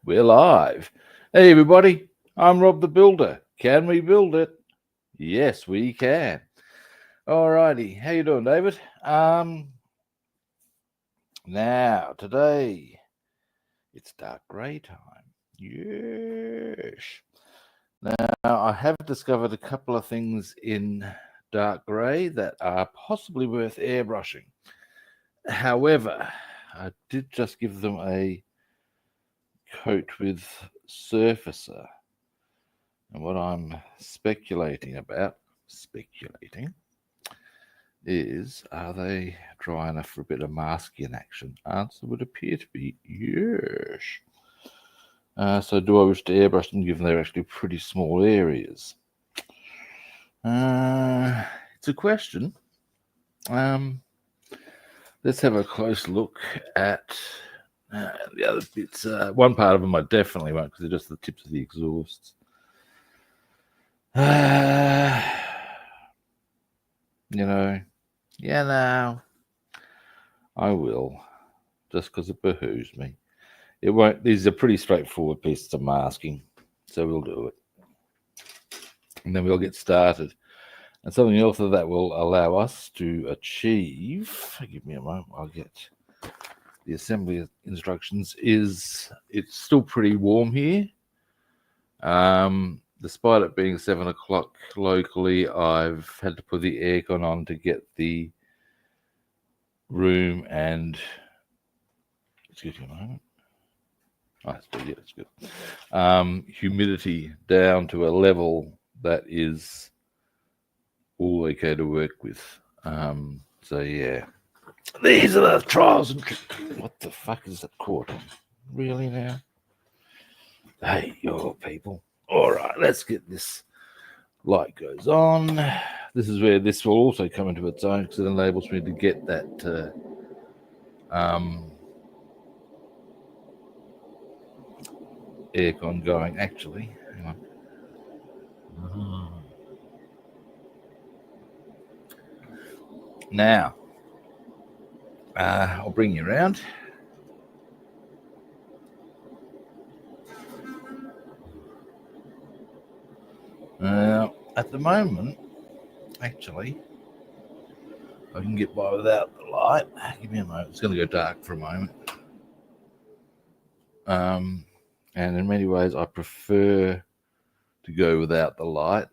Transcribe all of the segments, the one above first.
We're live. Hey, everybody. I'm Rob the Builder. Can we build it? Yes, we can. Alrighty. How you doing, David? Now, today, it's dark grey time. Yes. Now, I have discovered a couple of things in dark grey that are possibly worth airbrushing. However, I did just give them a coat with surfacer. And what I'm speculating is, are they dry enough for a bit of masking action? Answer would appear to be yes. So do I wish to airbrush them given they're actually pretty small areas? It's a question. Let's have a close look at the other bits. One part of them I definitely won't because they're just the tips of the exhausts. I will, just because it behooves me. It won't. These are pretty straightforward pieces of masking, so we'll do it, and then we'll get started. And something else that will allow us to achieve. Give me a moment. I'll get the assembly instructions. Is it's still pretty warm here. Despite it being 7 o'clock locally, I've had to put the aircon on to get the room and, excuse me a moment. That's good. Yeah, that's good. Humidity down to a level that is all okay to work with. So yeah, these are the trials and what the fuck is that cord? Really now? Hey, your people. All right, let's get this. Light goes on. This is where this will also come into its own because it enables me to get that aircon going. Actually, hang on. Now, I'll bring you around. Now, at the moment, actually, I can get by without the light. Give me a moment. It's going to go dark for a moment. And in many ways, I prefer to go without the light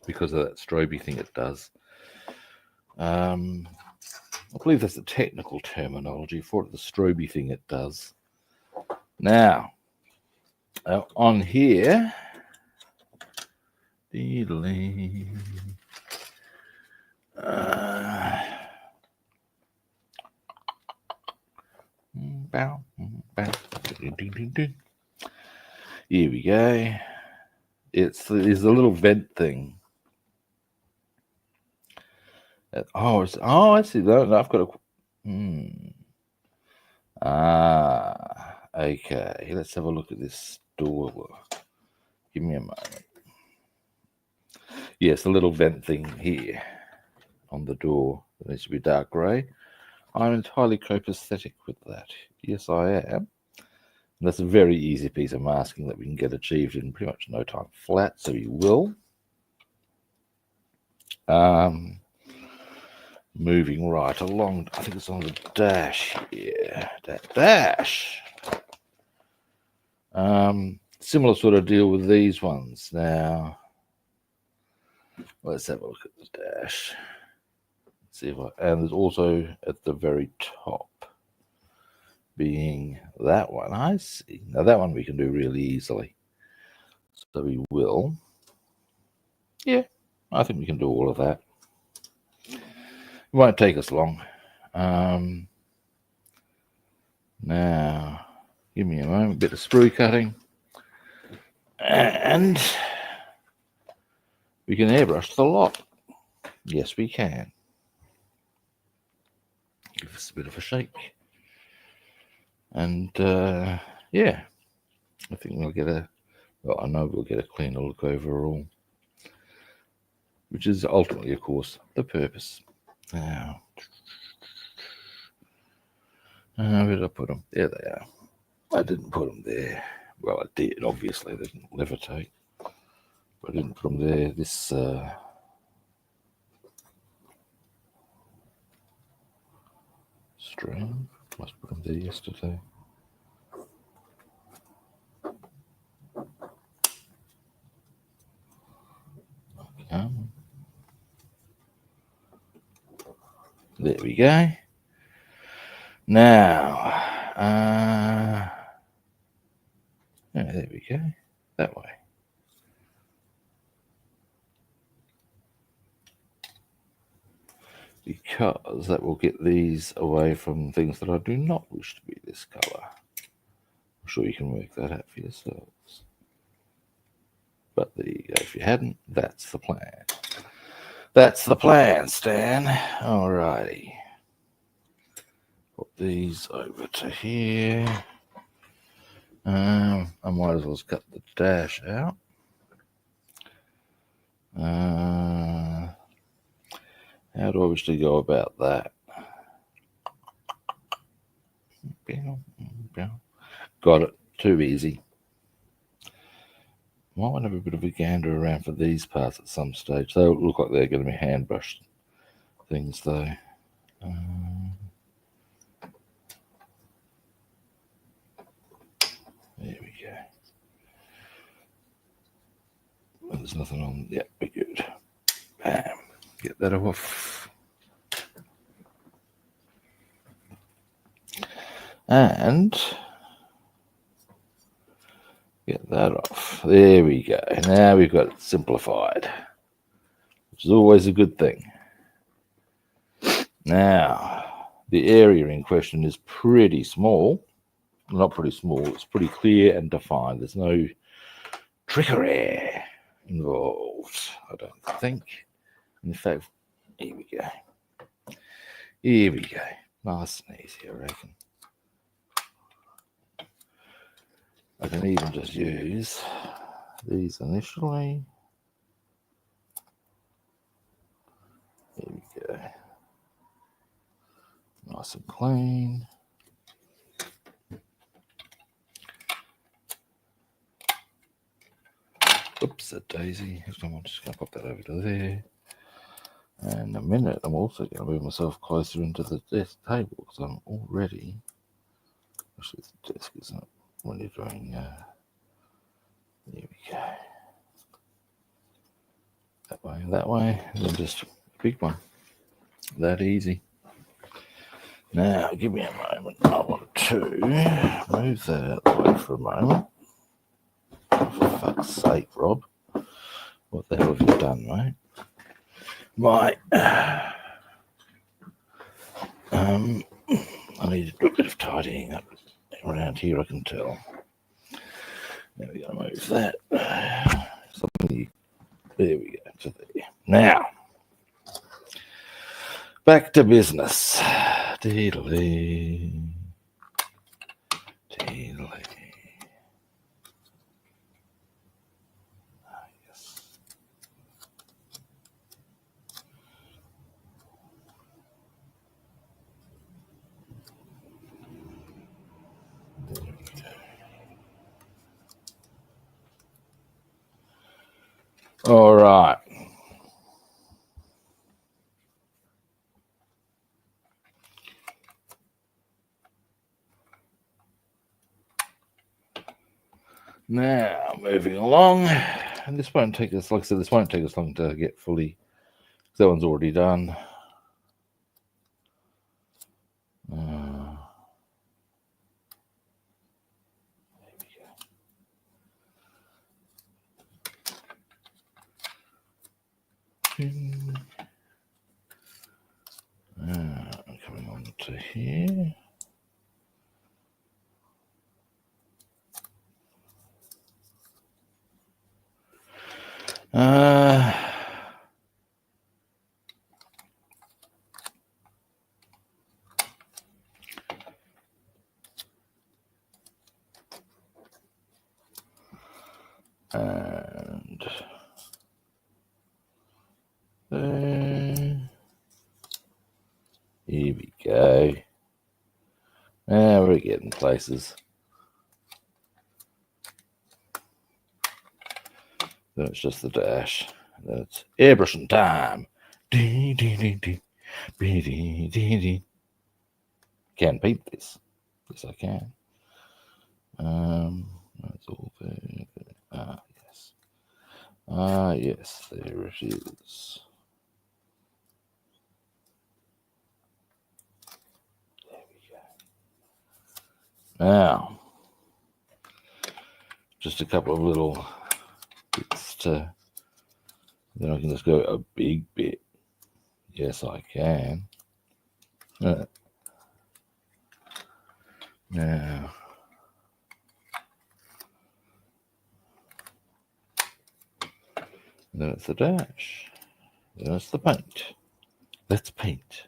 because of that stroby thing it does. I believe that's the technical terminology for it, the stroby thing it does. Now, on here, here we go. It's a little vent thing. I see. No, I've got a. Okay. Let's have a look at this door. Give me a moment. Yes, a little vent thing here on the door that needs to be dark grey. I'm entirely copacetic with that. Yes, I am. And that's a very easy piece of masking that we can get achieved in pretty much no time flat, so we will. Moving right along, I think it's on the dash here. That dash. Similar sort of deal with these ones. Now, let's have a look at the dash. Let's see if and there's also at the very top being that one. I see. Now that one we can do really easily. So we will. Yeah, I think we can do all of that. It won't take us long. Now, give me a moment, a bit of sprue cutting. And we can airbrush the lot. Yes, we can. Give this a bit of a shake. And yeah, I think we'll get I know we'll get a cleaner look overall, which is ultimately, of course, the purpose. Now, Where did I put them? There they are. I didn't put them there. Well, I did, obviously. They didn't levitate. But I didn't put them there. This string, must put them there yesterday. Okay. There we go. Now, yeah, there we go. That way. Because that will get these away from things that I do not wish to be this colour. I'm sure you can work that out for yourselves. But there you go. If you hadn't, that's the plan. That's the plan, Stan. Alrighty. Put these over to here. I might as well just cut the dash out. How do I wish to go about that? Got it. Too easy. Might want to have a bit of a gander around for these parts at some stage. They look like they're going to be hand brushed things, though. There we go. Well, there's nothing on. Yeah, we're good. Bam. Get that off. And get that off. There we go. Now we've got it simplified, which is always a good thing. Now, the area in question is pretty small. Not pretty small. It's pretty clear and defined. There's no trickery involved, I don't think. In fact, here we go. Here we go. Nice and easy, I reckon. I can even just use these initially. Here we go. Nice and clean. Oops, a daisy. I'm just going to pop that over to there. And in a minute, I'm also going to move myself closer into the desk table because I'm already. Actually, the desk isn't when you're doing. There we go. That way, and then just a big one. That easy. Now, give me a moment. I want to move that out the way for a moment. For fuck's sake, Rob. What the hell have you done, mate? Right. I need to do a bit of tidying up around here, I can tell. Now we're going to move that. There we go. To there. Now, back to business. Deedly. Yes. There we go. All right. Now, moving along, and this won't take us, like I said, this won't take us long to get fully, that one's already done. There we go. Coming on to here. And there. Here we go. We're getting places. Then it's just the dash. Then it's airbrushing time. Can paint this. Yes, I can. That's all there. Ah, yes. Ah, yes. There it is. There we go. Now, just a couple of little bits to. Then I can just go a big bit. Yes, I can. Now, then it's the dash. Then it's the paint. Let's paint.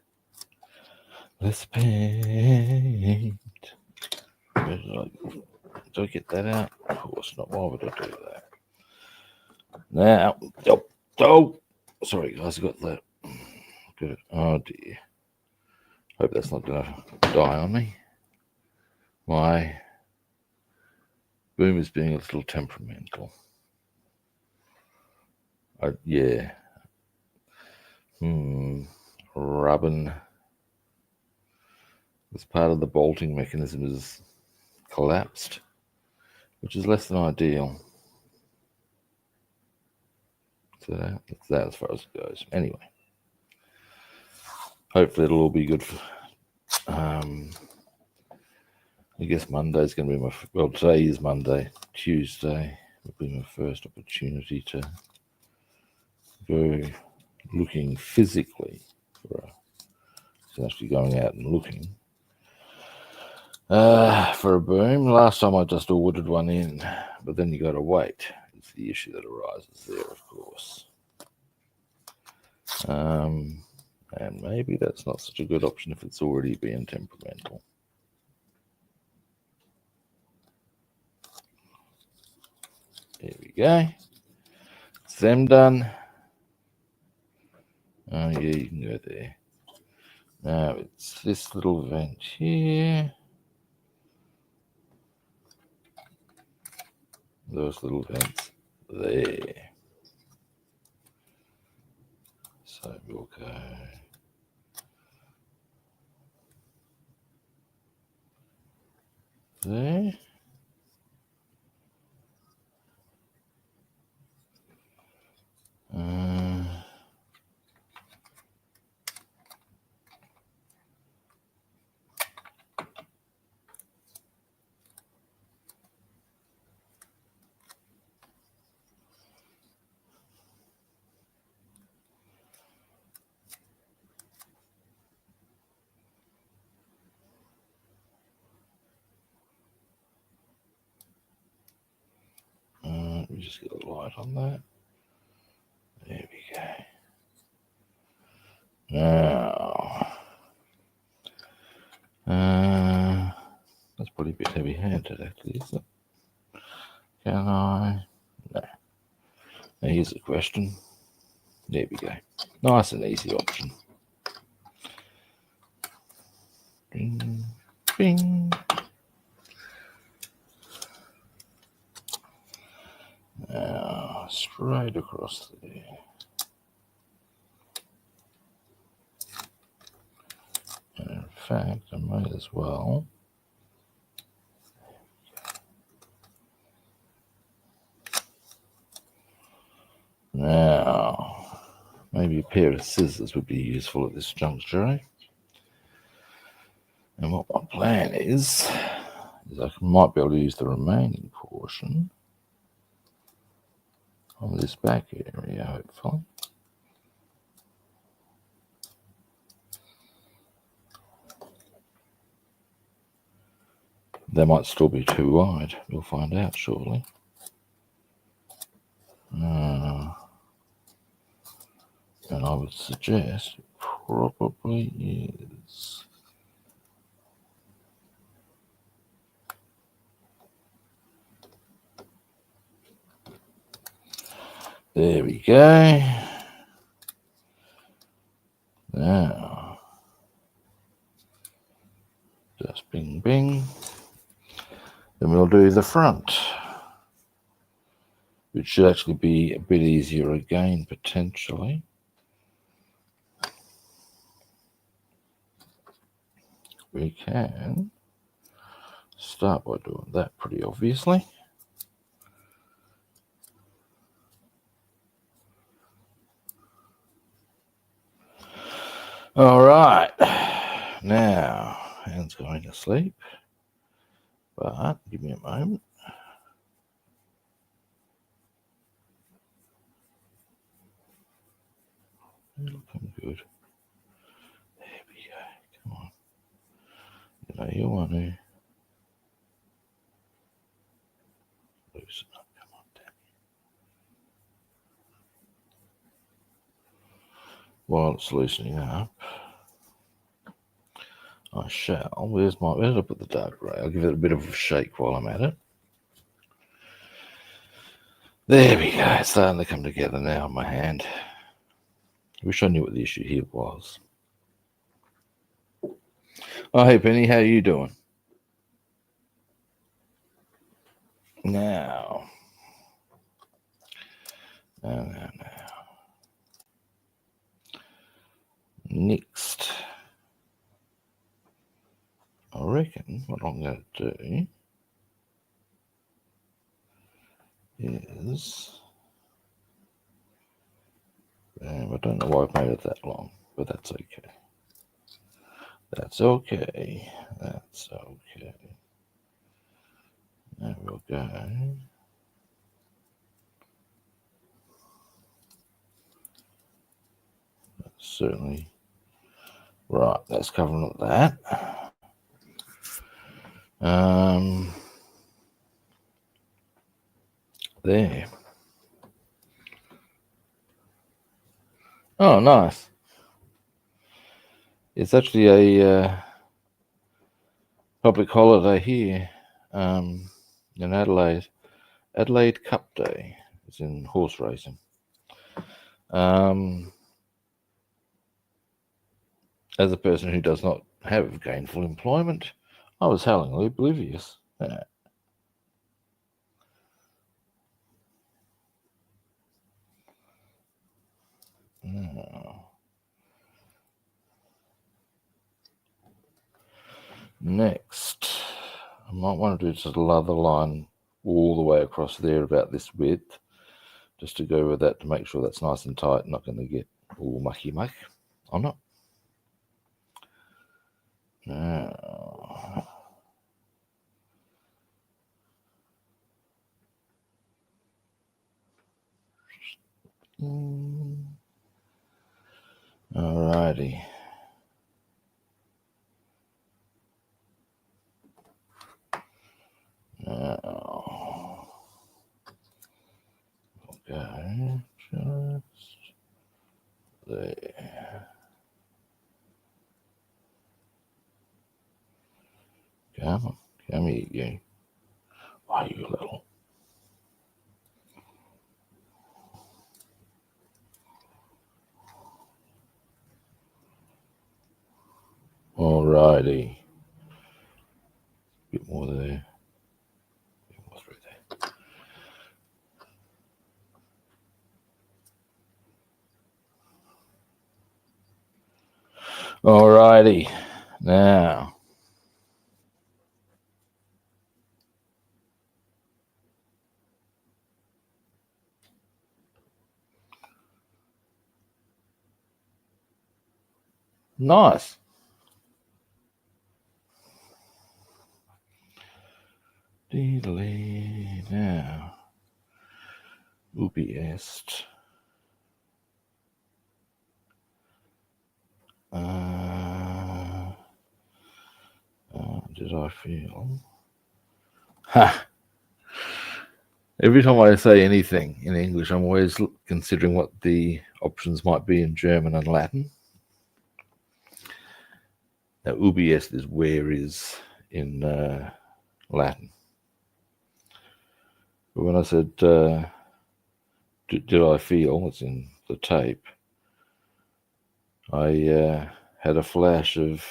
Let's paint. Do I get that out? Of course not. Why would I do that? Now, oh, sorry guys, I got that. Good. Oh dear. Hope that's not going to die on me. My boom is being a little temperamental. Yeah. Rubbing. This part of the bolting mechanism is collapsed, which is less than ideal. So that's that as far as it goes. Anyway, hopefully it'll all be good for. I guess Monday's going to be well, today is Monday. Tuesday will be my first opportunity to go looking physically so actually going out and looking for a boom. Last time I just ordered one in, but then you got to wait. It's the issue that arises there, of course. And maybe that's not such a good option if it's already being temperamental. There we go. It's them done. Oh yeah, you can go there. Now it's this little vent here. Those little vents there. So we'll go there. Let me just get a light on that. There we go. Now, that's probably a bit heavy-handed, actually, isn't it? Can I? No. Now here's a question. There we go. Nice and easy option. Bing, bing. Now, straight across there. And in fact, I might as well. Now, maybe a pair of scissors would be useful at this juncture, eh? And what my plan is I might be able to use the remaining portion of this back area, hopefully. They might still be too wide. We'll find out shortly. And I would suggest it probably is. There we go. Now, just bing, bing. everything. Then we'll do the front, which should actually be a bit easier again, potentially. We can start by doing that pretty obviously. All right, now Anne's going to sleep, but give me a moment. It'll come good. There we go. Come on. You know you want to loosen up. Come on, Danny. While it's loosening up, I shall. Where's I put the dark grey? I'll give it a bit of a shake while I'm at it. There we go. It's starting to come together now in my hand. I wish I knew what the issue here was. Oh, hey, Penny, how you doing? Now. Next, I reckon what I'm going to do is, I don't know why I've made it that long, but that's okay. That's okay. That's okay. There we'll go. That's certainly right. That's covering that. There. Oh, nice. It's actually a public holiday here in Adelaide. Adelaide Cup Day. It's in horse racing. As a person who does not have gainful employment, I was howlingly oblivious. Next, I might want to do just a leather line all the way across there about this width, just to go with that to make sure that's nice and tight, not going to get all mucky muck on it. Now, alrighty. Now, okay, just there. Come on, come here, you. Why, you little? Alrighty. Bit more there. Bit more through there. Alrighty. Now. Nice. Now. Ubi est. Did I feel? Ha! Every time I say anything in English, I'm always considering what the options might be in German and Latin. Now, ubi est is where is in Latin. But when I said, did I feel, it's in the tape, I had a flash of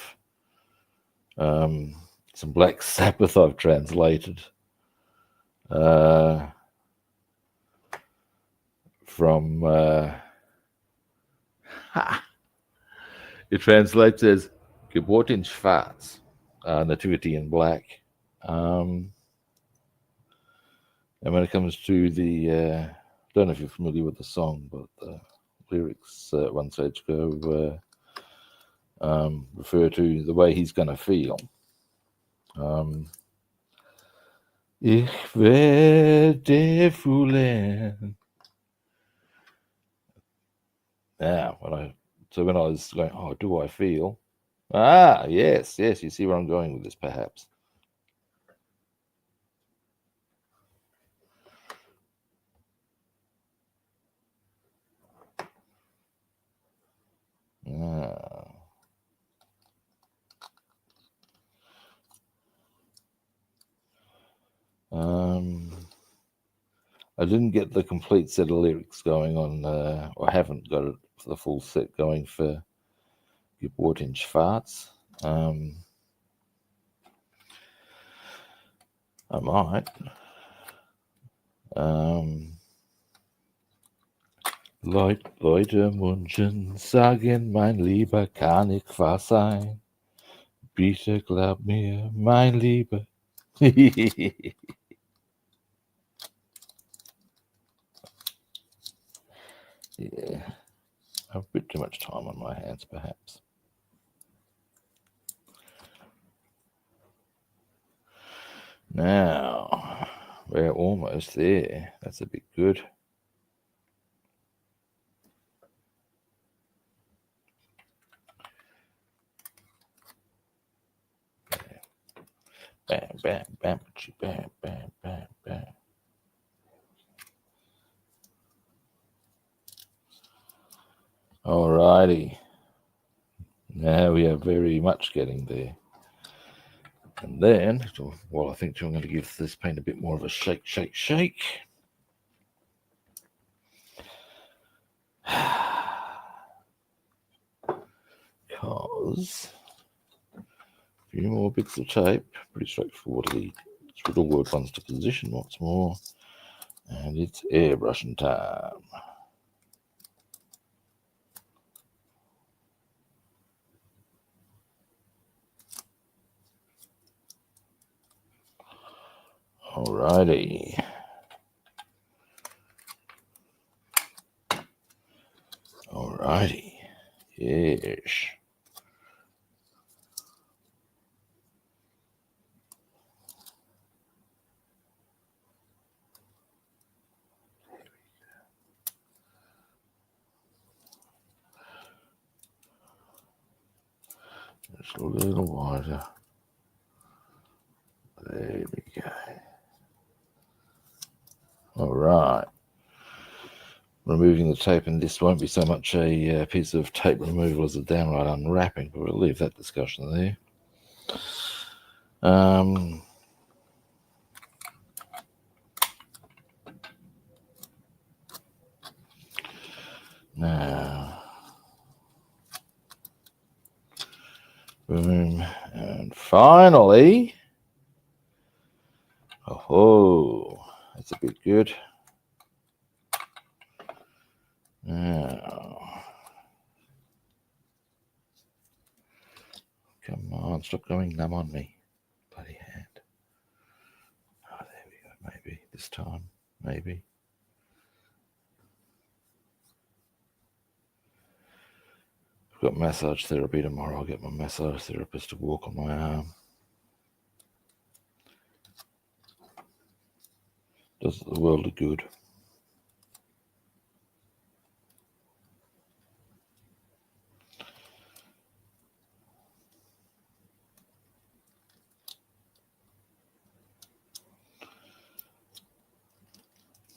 some Black Sabbath I've translated from it translates as Geburt in Schwarz, Nativity in Black. And when it comes to the, I don't know if you're familiar with the song, but the lyrics at one stage go refer to the way he's going to feel. Ich werde fühlen. Now, when I was going, oh, do I feel? Ah, yes, you see where I'm going with this, perhaps. I didn't get the complete set of lyrics going on, or haven't got it for the full set going for Geburt in Schwarz. I might. Leute München sagen, mein Lieber, kann ich wahr sein? Bitte glaub mir, mein Lieber. Yeah, I have a bit too much time on my hands, perhaps. Now, we're almost there. That's a bit good. Bam, bam, bam, bam, bam, bam, bam. Alrighty. Now we are very much getting there. And then, well, I think I'm going to give this paint a bit more of a shake, shake, shake. Because a few more bits of tape, pretty straightforwardly, Scribbleword ones to position once more. And it's airbrushing time. Alrighty. Alrighty. Yes. Just a little wider. There we go. All right. Removing the tape, and this won't be so much a piece of tape removal as a downright unwrapping, but we'll leave that discussion there. Now, boom, and finally, oh, that's a bit good. Now, come on, stop going numb on me, bloody hand. Oh, there we go. Maybe this time, maybe. I've got massage therapy tomorrow. I'll get my massage therapist to walk on my arm. Does the world of good.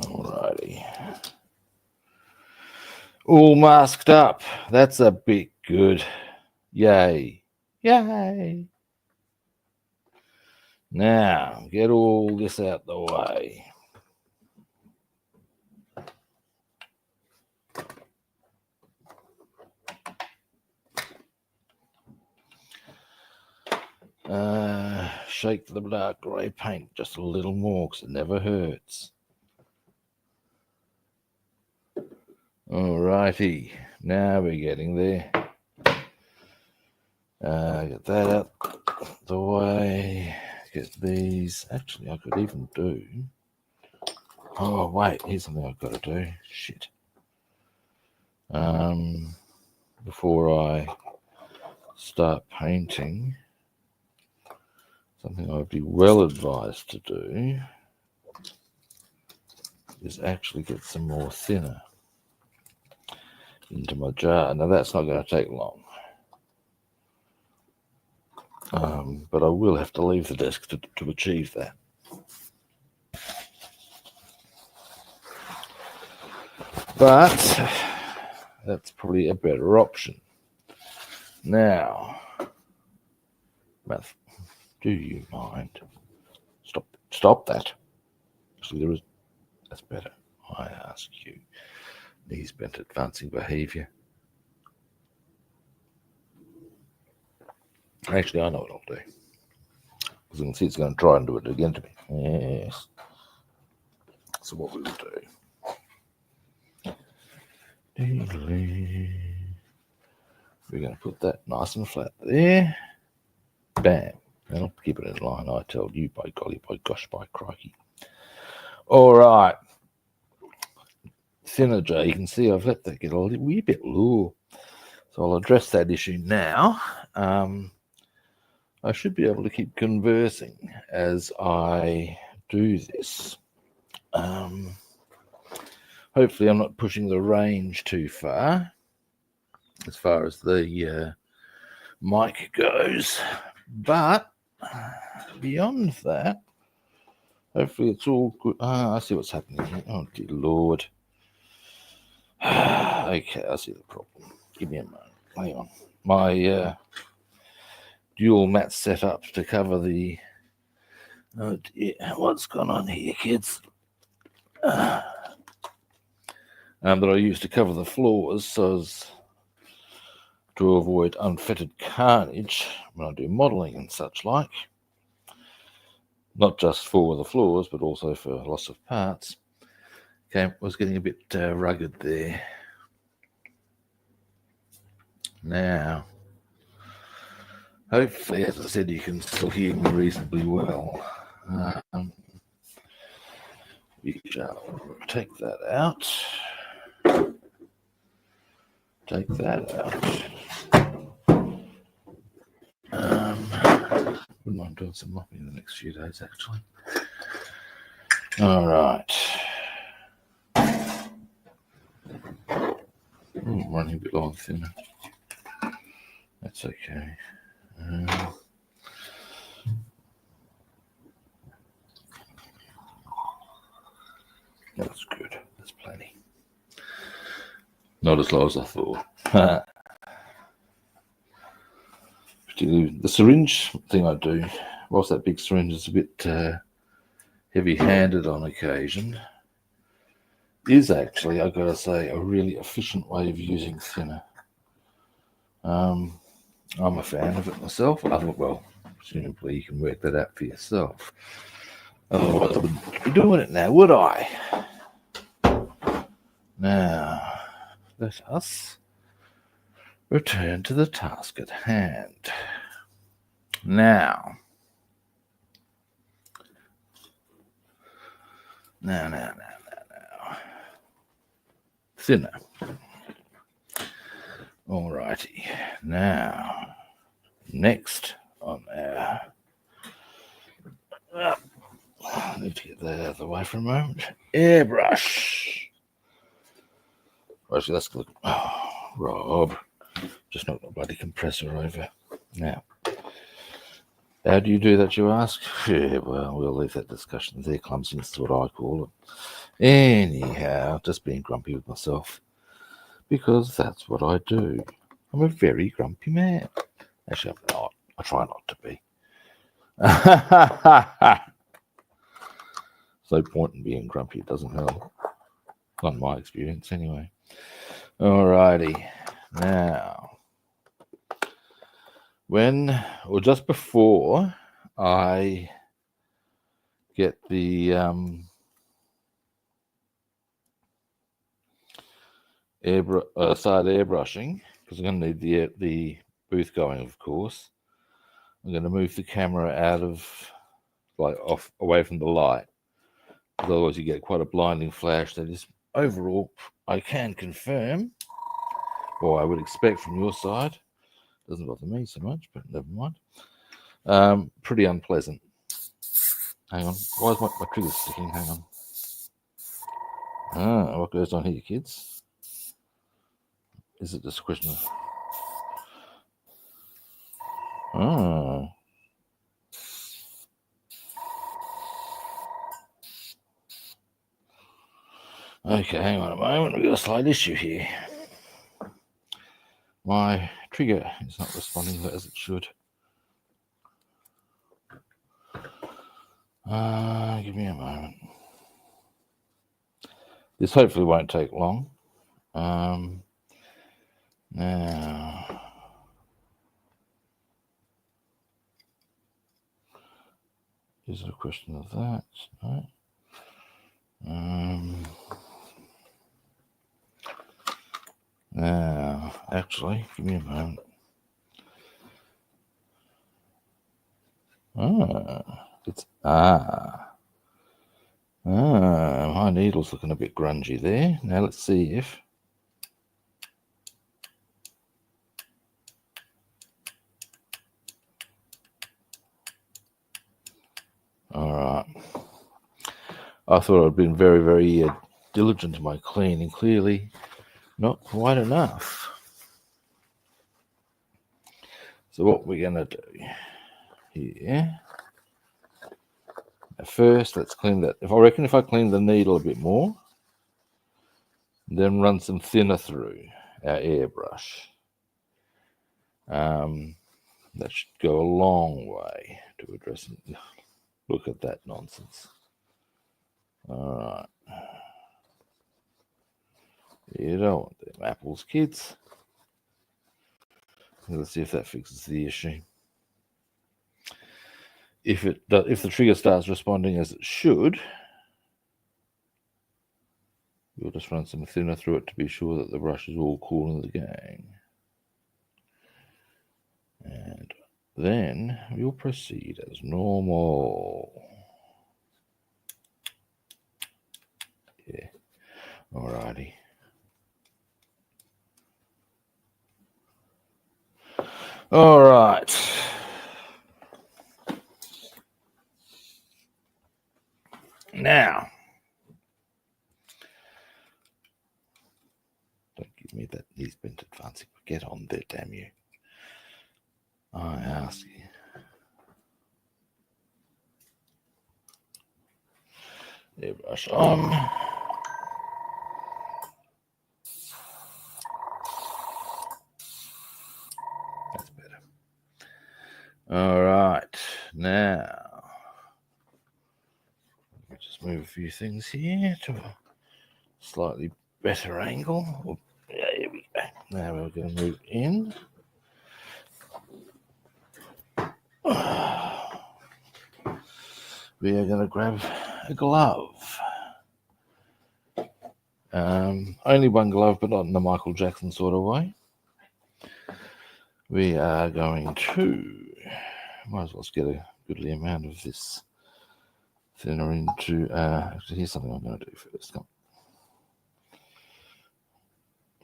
Alrighty. All masked up. That's a bit good. Yay. Yay. Now, get all this out the way. shake the dark grey paint just a little more because it never hurts. Alrighty, now we're getting there. Get that out the way. Get these. Actually, I could even do. Oh wait, here's something I've got to do. Shit. Before I start painting, something I'd be well advised to do is actually get some more thinner into my jar. Now that's not going to take long. But I will have to leave the desk to achieve that. But that's probably a better option. Now, Math, do you mind? Stop that. Actually, that's better. I ask you. Knees bent, advancing behaviour. Actually, I know what I'll do. Because you can see it's going to try and do it again to me. Yes. So what we will do. We're going to put that nice and flat there. Bam. And I'll keep it in line, I tell you, by golly, by gosh, by crikey. All right. Thinner jar, you can see I've let that get a wee bit low. So I'll address that issue now. I should be able to keep conversing as I do this. Hopefully I'm not pushing the range too far as the mic goes. But beyond that, hopefully it's all good. I see what's happening here. Oh, dear Lord. Okay, I see the problem. Give me a moment. Hang on. My dual mat set up to cover the... Oh dear, what's going on here, kids? That I use to cover the floors so as to avoid unfettered carnage when I do modelling and such like. Not just for the floors, but also for loss of parts. Okay, was getting a bit rugged there. Now, hopefully, as I said, you can still hear me reasonably well. We shall take that out. Take that out. Wouldn't mind doing some mopping in the next few days, actually. All right. I'm running a bit long thinner. That's okay. That's good. That's plenty. Not as low as I thought. Particularly the syringe thing I do, whilst that big syringe is a bit heavy-handed on occasion, is actually, I've got to say, a really efficient way of using thinner. I'm a fan of it myself. Well, presumably you can work that out for yourself. Otherwise, I wouldn't be doing it now, would I? Now, let us return to the task at hand. Now. Thinner. Alrighty. Now, next on our... I need to get that out of the way for a moment. Airbrush. Actually, let's look. Oh, Rob. Just knocked the bloody compressor over. Now, how do you do that, you ask? Yeah, well, we'll leave that discussion there. Clumsiness is what I call it. Anyhow, just being grumpy with myself. Because that's what I do. I'm a very grumpy man. Actually, I'm not. I try not to be. No point in being grumpy. It doesn't help. Not in my experience, anyway. Alrighty. Now, just before I get the start airbrushing, because I'm going to need the booth going, of course. I'm going to move the camera out of, away from the light, because otherwise you get quite a blinding flash. That is, overall, I can confirm, or I would expect from your side, doesn't bother me so much, but never mind. Pretty unpleasant. Hang on, why is my trigger sticking? Hang on. What goes on here, kids? Is it just a question of... Okay, hang on a moment. We've got a slight issue here. My trigger is not responding as it should. Give me a moment. This hopefully won't take long. Now, is it a question of that? No. Now, actually, give me a moment. My needle's looking a bit grungy there. Now let's see if... All right. I thought I'd been very, very diligent in my cleaning. Clearly, not quite enough. So what we're going to do here... First, let's clean that. If I clean the needle a bit more, then run some thinner through our airbrush. That should go a long way to address it. Look at that nonsense. All right. You don't want them apples, kids. Let's see if that fixes the issue. If the trigger starts responding as it should, we'll just run some thinner through it to be sure that the brush is all cool in the gang. And then we'll proceed as normal. Yeah, alrighty. All right. Now, don't give me that knees bent advancing. Get on there, damn you. I ask you. Airbrush on. That's better. All right. Now, just move a few things here to a slightly better angle. There we go. Now we're going to move in. We are going to grab a glove. Only one glove, but not in the Michael Jackson sort of way. We are going to, might as well get a goodly amount of this thinner into, actually here's something I'm going to do first. Come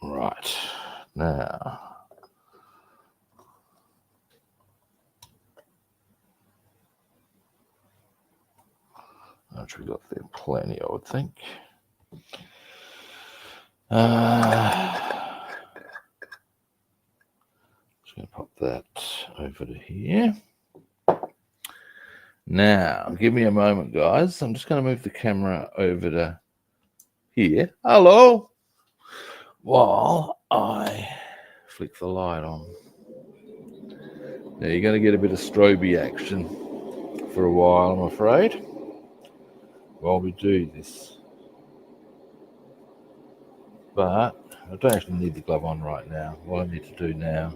on. Right, now. Which we got there plenty, I would think. Just going to pop that over to here. Now, give me a moment, guys. I'm just going to move the camera over to here. Hello. While I flick the light on. Now, you're going to get a bit of strobe action for a while, I'm afraid, while we do this. But I don't actually need the glove on right now. What I need to do now,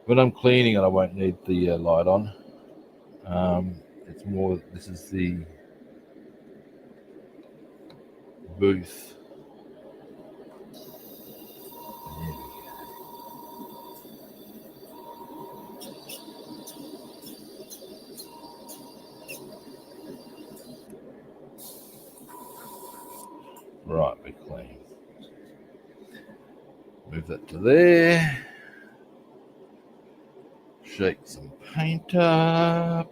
when I'm cleaning it, I won't need the light on. It's more, this is the booth. Right, we're clean. Move that to there. Shake some paint up.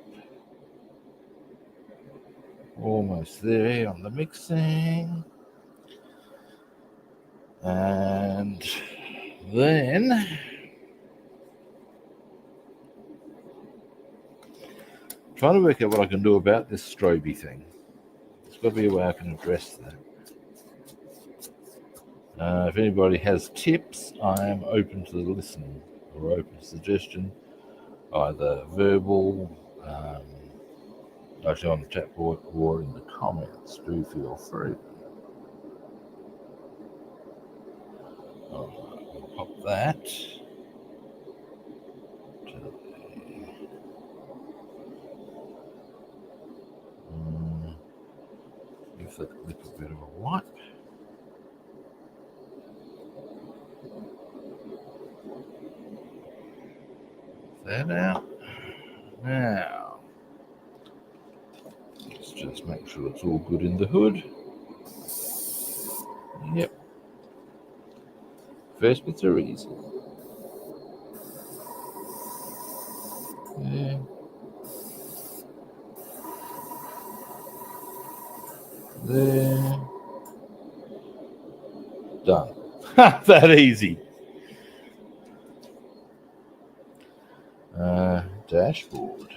Almost there on the mixing. And then trying to work out what I can do about this stroby thing. There's got to be a way I can address that. If anybody has tips, I am open to listen or open to suggestion, either verbal, actually on the chat board or in the comments. Do feel free. Alright, we'll pop that. Give that lip a bit of a wipe. That out. Now, let's just make sure it's all good in the hood. Yep. First bits are easy. Yeah. There. Done. That easy. Dashboard.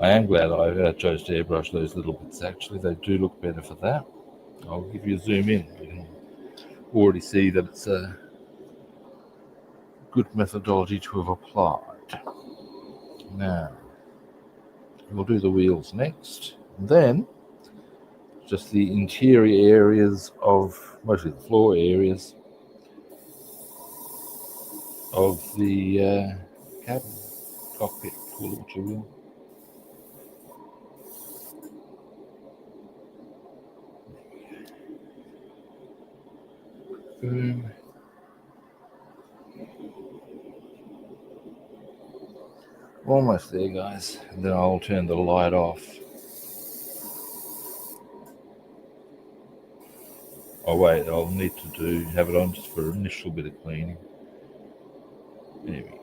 I am glad I chose to airbrush those little bits. Actually, they do look better for that. I'll give you a zoom in. You can already see that it's a good methodology to have applied. Now, we'll do the wheels next. And then, just the interior areas of, mostly the floor areas of the cabin, cockpit, call it what you will. Boom. Almost there, guys. And then I'll turn the light off. Oh wait, I'll need to have it on just for an initial bit of cleaning. There we go.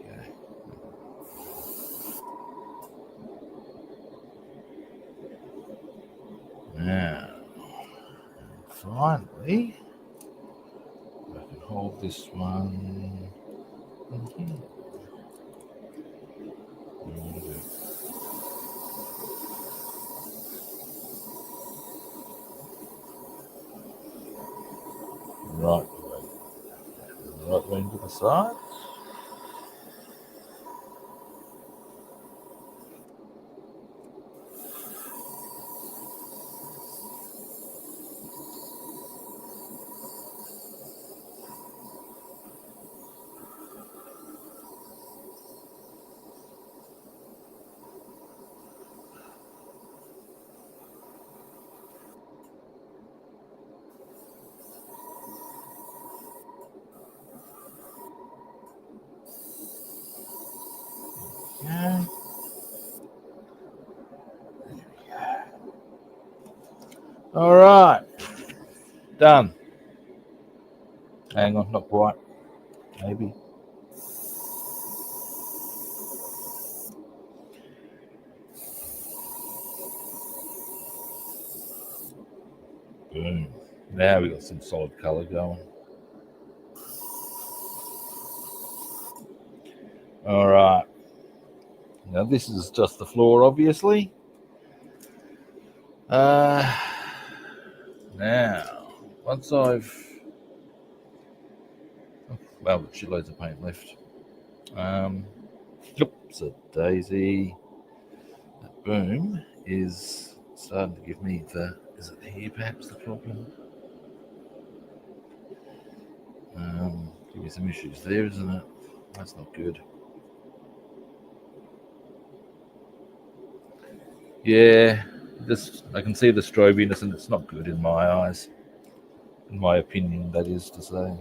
Now, finally, I can hold this one. Right way into the side. Okay. All right. Done. Hang on, not quite. Maybe. Boom. Now we got some solid colour going. All right. Now this is just the floor, obviously. Now, once I've shitloads of paint left. Oops, a daisy. boom is starting to give me the, is it here perhaps the problem? Give me some issues there, isn't it? That's not good. Yeah, this I can see the strobiness, and it's not good in my eyes. In my opinion, that is to say.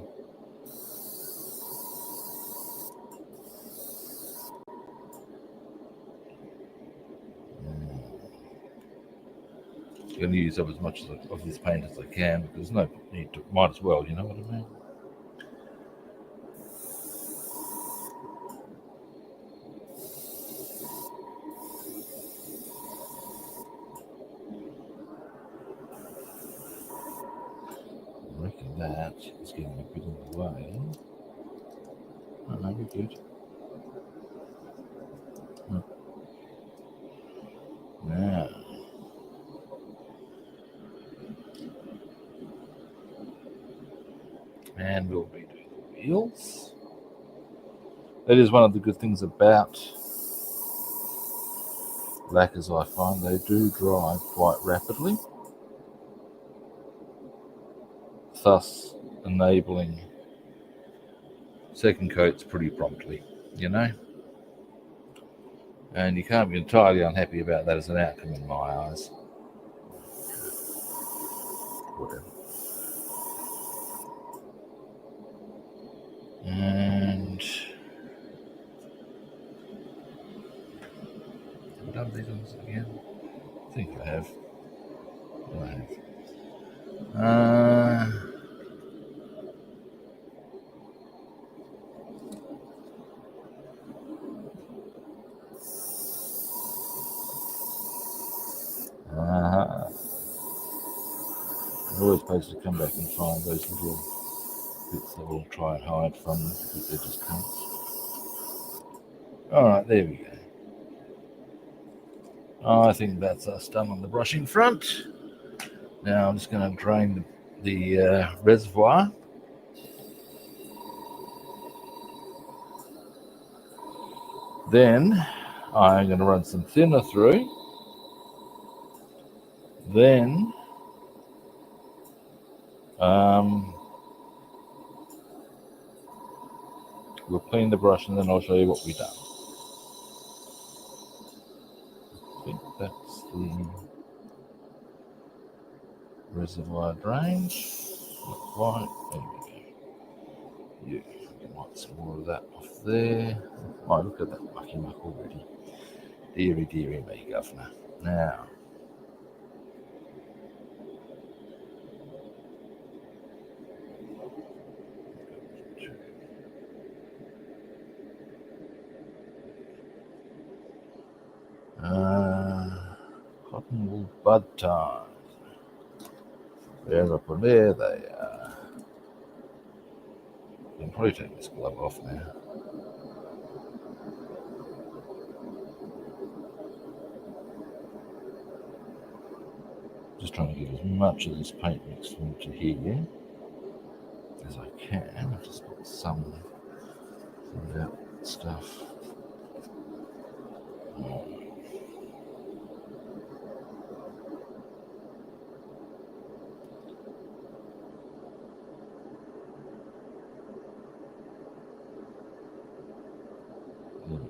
I'm going to use up as much of this paint as I can, because there's no need to, might as well, you know what I mean? I reckon that is getting a bit in the way. Oh no, we're good. Now, and we'll be doing the wheels. That is one of the good things about lacquers, I find they do dry quite rapidly, thus enabling second coats pretty promptly, you know? And you can't be entirely unhappy about that as an outcome in my eyes. Whatever. And have I done these ones again? I think I have. I have. It always pays to come back and find those little bits that we'll try and hide from them because they're just cunts. Alright, there we go. I think that's us done on the brushing front. Now I'm just going to drain the reservoir. Then I'm going to run some thinner through. Then we'll clean the brush and then I'll show you what we've done. I think that's the reservoir drain. Not quite. There we go. You want some more of that off there. Oh, look at that mucky muck already. Deary, deary me, governor. Now, cotton wool bud time. There they are. I can probably take this glove off now. Just trying to get as much of this paint mixed into here as I can. I've just got some of that stuff.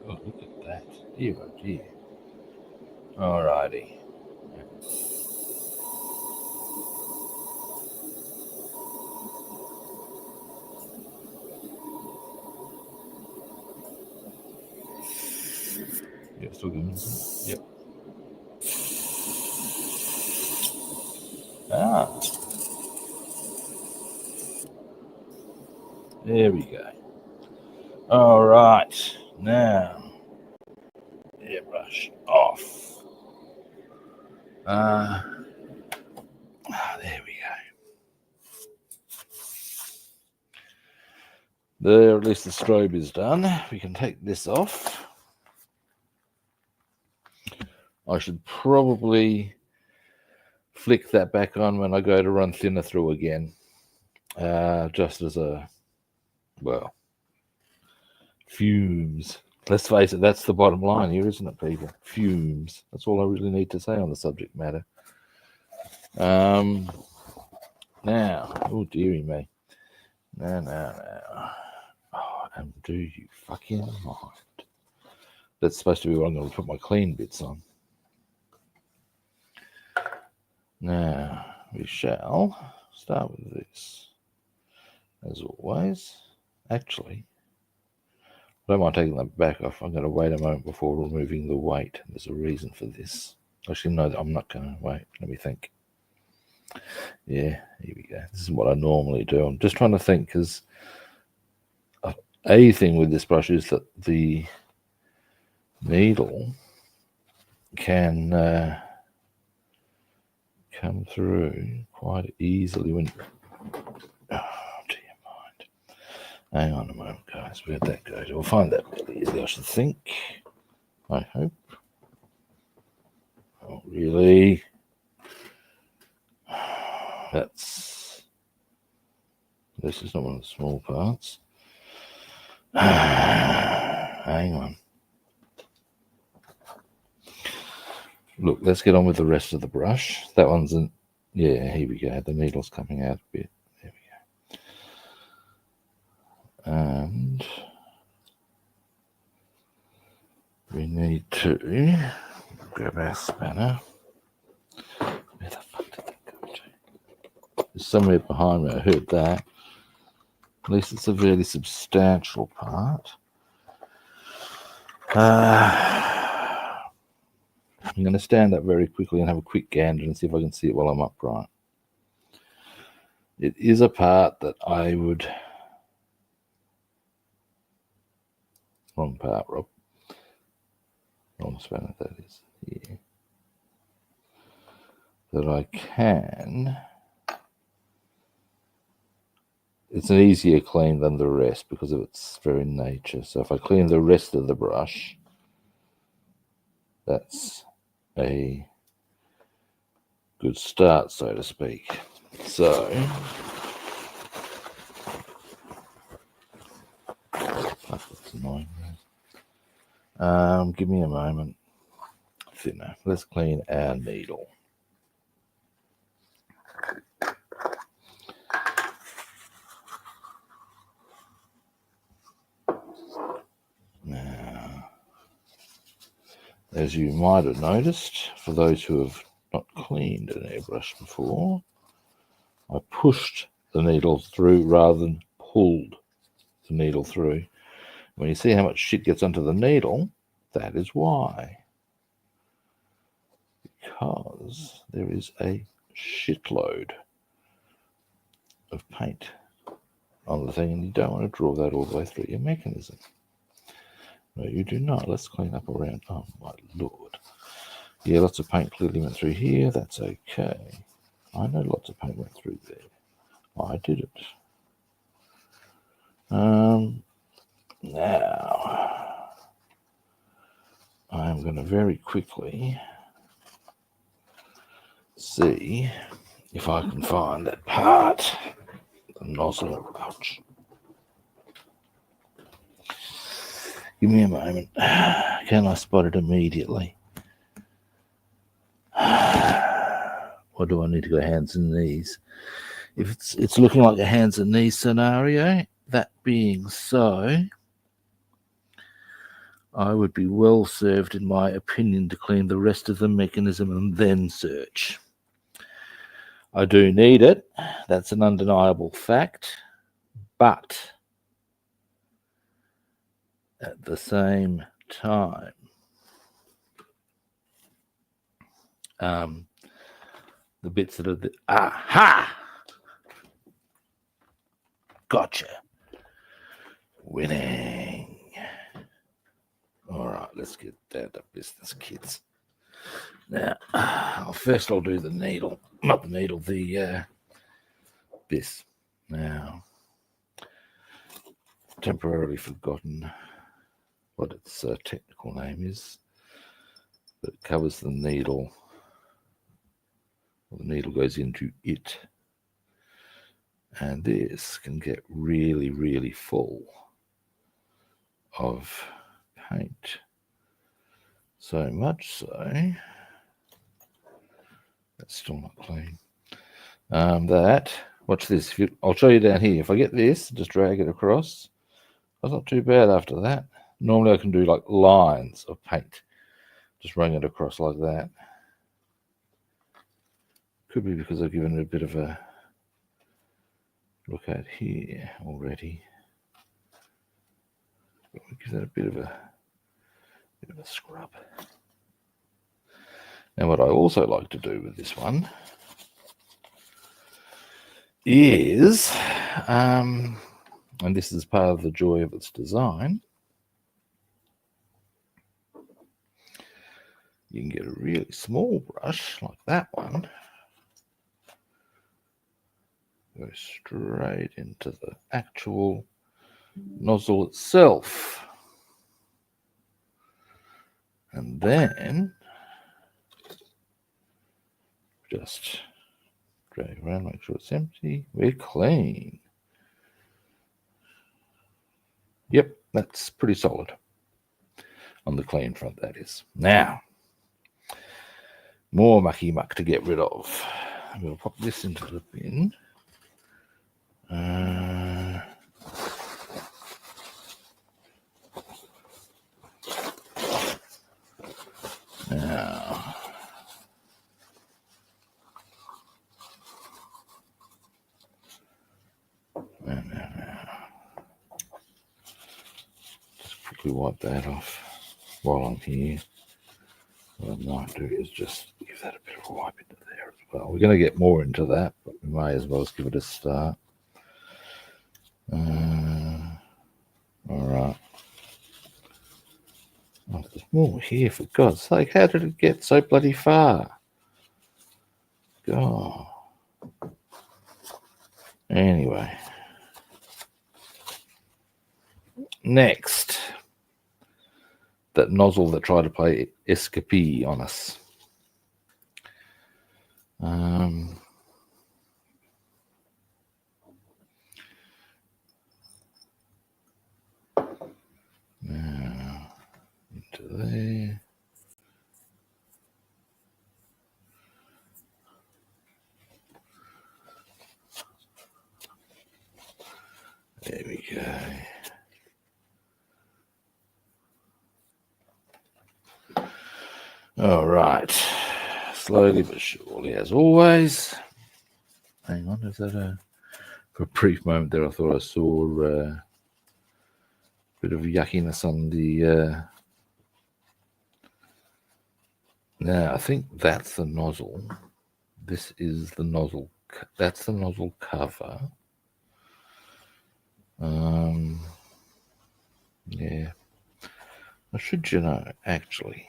Oh, look at that. Dear, oh dear. Alrighty. Yeah, still good. Yep. Ah. There we go. Alright. Now, airbrush off. There we go. There, at least the strobe is done. We can take this off. I should probably flick that back on when I go to run thinner through again. Just as a, well, fumes Let's face it, that's the bottom line here, isn't it, people? Fumes. That's all I really need to say on the subject matter. Now, oh dearie me. Now. Oh, and do you fucking mind? That's supposed to be what I'm going to put my clean bits on. Now, we shall start with this. As always. Actually, I don't mind taking that back off. I'm going to wait a moment before removing the weight. There's a reason for this. Actually, no, I'm not going to wait. Let me think. Yeah, here we go. This is what I normally do. I'm just trying to think because a thing with this brush is that the needle can come through quite easily when. Oh, dear mind. Hang on a moment, guys. Where'd that go? We'll find that really easy, I should think. I hope. Oh, really? This is not one of the small parts. Hang on. Look, let's get on with the rest of the brush. That one's in. Yeah, here we go. The needle's coming out a bit. There we go. And we need to grab our spanner. Where the fuck did that go to? There's somewhere behind me. I heard that. At least it's a fairly substantial part. I'm going to stand up very quickly and have a quick gander and see if I can see it while I'm upright. It is a part that I would... Wrong part, Rob. Wrong spanner, that is. Yeah. That I can... It's an easier clean than the rest because of its very nature. So if I clean the rest of the brush, that's a good start, so to speak. So, that's annoying. Give me a moment. Thinner. Let's clean our needle. Now, as you might have noticed, for those who have not cleaned an airbrush before, I pushed the needle through rather than pulled the needle through. When you see how much shit gets onto the needle, that is why. Because there is a shitload of paint on the thing and you don't want to draw that all the way through your mechanism. No, you do not. Let's clean up around. Oh, my Lord. Yeah, lots of paint clearly went through here. That's okay. I know lots of paint went through there. I did it. Now, I'm going to very quickly see if I can find that part, the nozzle. Ouch. Give me a moment. Can I spot it immediately? Or do I need to go hands and knees? If it's looking like a hands and knees scenario, that being so, I would be well served, in my opinion, to clean the rest of the mechanism and then search. I do need it. That's an undeniable fact. But at the same time, the bits that are the... Aha! Gotcha. Winning. All right, let's get down to business, kids. Now, first I'll do the needle. Not the needle, this. Now, temporarily forgotten what its technical name is, but it covers the needle. Well, the needle goes into it. And this can get really, really full of paint. So much so, that's still not clean. Watch this. I'll show you down here. If I get this, just drag it across. That's not too bad after that. Normally I can do like lines of paint. Just run it across like that. Could be because I've given it a bit of a look at here already. Give that a bit of a scrub. Now what I also like to do with this one is, and this is part of the joy of its design, you can get a really small brush like that one, go straight into the actual nozzle itself, and then just drag around, make sure it's empty. We're clean. Yep, that's pretty solid on the clean front, that is. Now, more mucky muck to get rid of. I'm going to pop this into the bin. Now, just quickly wipe that off while I'm here. What I might do is just give that a bit of a wipe into there as well. We're going to get more into that, but we may as well give it a start. All right. Oh, there's more here, for God's sake. How did it get so bloody far? God. Anyway. Next. That nozzle that tried to play escapee on us. Now, into there. There we go. All right. Slowly but surely, as always. Hang on, is that for a brief moment there I thought I saw a bit of yuckiness on the... Now, I think that's the nozzle. This is the nozzle. That's the nozzle cover. Yeah. I should, actually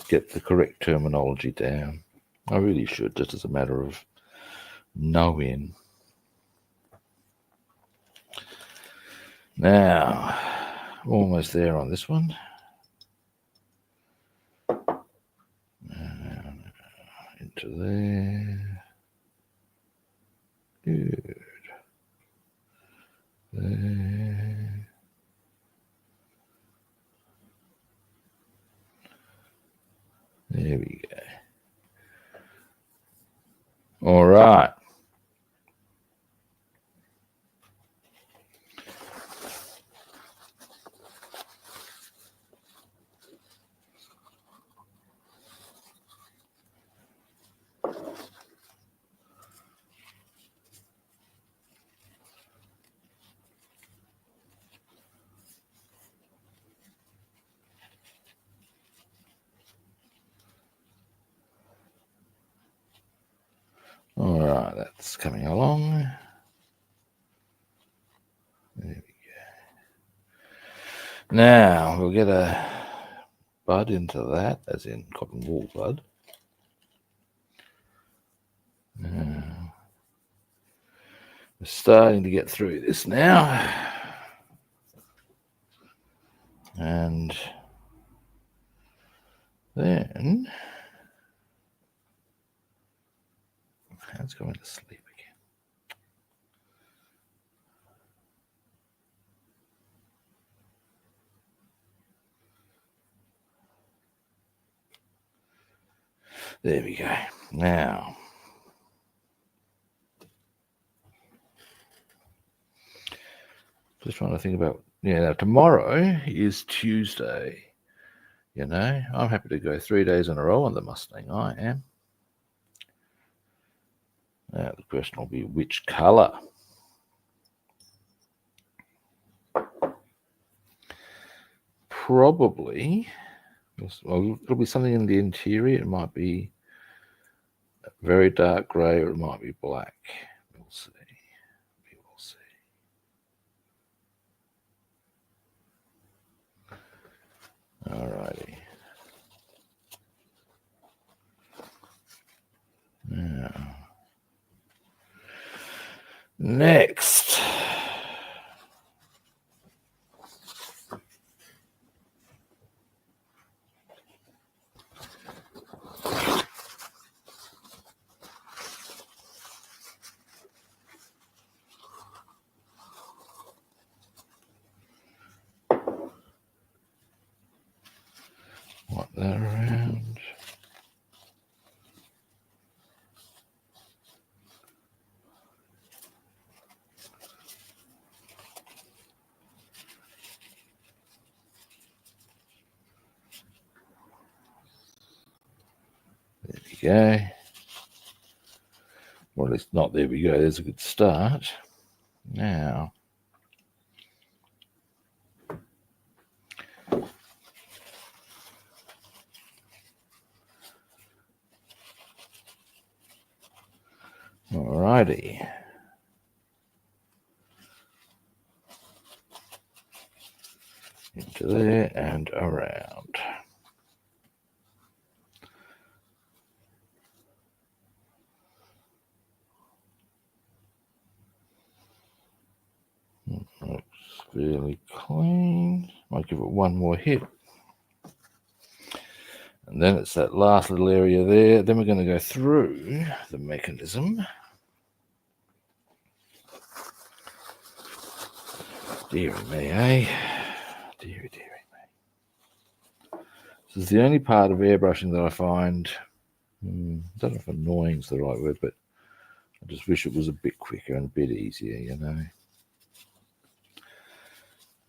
get the correct terminology down. I really should, just as a matter of knowing. Now, almost there on this one. Into there. Good. There. There we go. All right. All right, that's coming along. There we go. Now we'll get a bud into that, as in cotton wool bud. Now, we're starting to get through this now. And then it's going to sleep again. There we go. Now, just trying to think about, now tomorrow is Tuesday. You know, I'm happy to go 3 days in a row on the Mustang. I am. Now the question will be which colour. Probably, well, it'll be something in the interior. It might be very dark grey or it might be black. We'll see. We will see. Alrighty. Now, next. Wipe that around. There we go. Well, at least not there we go. There's a good start. Now, alrighty. Into there and around. Looks fairly clean. Might give it one more hit. And then it's that last little area there. Then we're going to go through the mechanism. Deary me, eh? Deary me. This is the only part of airbrushing that I find, I don't know if annoying is the right word, but I just wish it was a bit quicker and a bit easier, you know.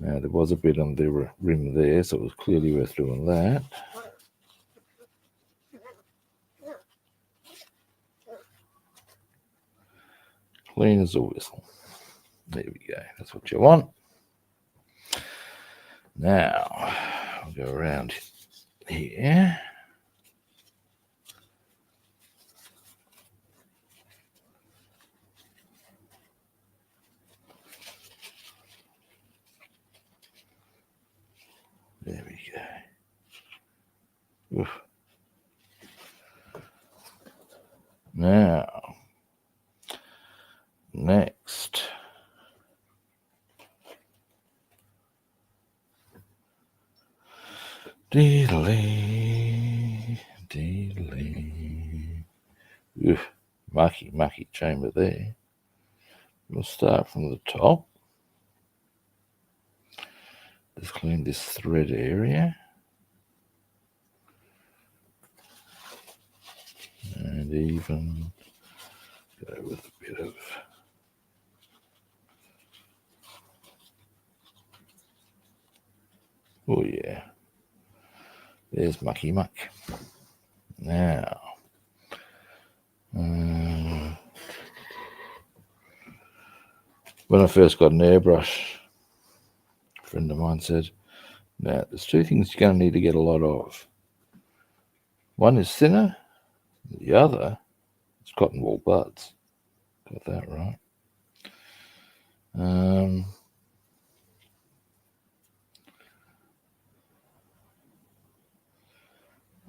Now, there was a bit on the rim there, so it was clearly worth doing that. Clean as a whistle. There we go. That's what you want. Now, I'll go around here. There we go. Oof. Now, next. Deedly. Oof. Mucky chamber there. We'll start from the top. Just clean this thread area. And even go with a bit of oh yeah, there's mucky muck. Now, when I first got an airbrush, a friend of mine said, now there's two things you're going to need to get a lot of. One is thinner, the other is cotton wool buds. Got that right.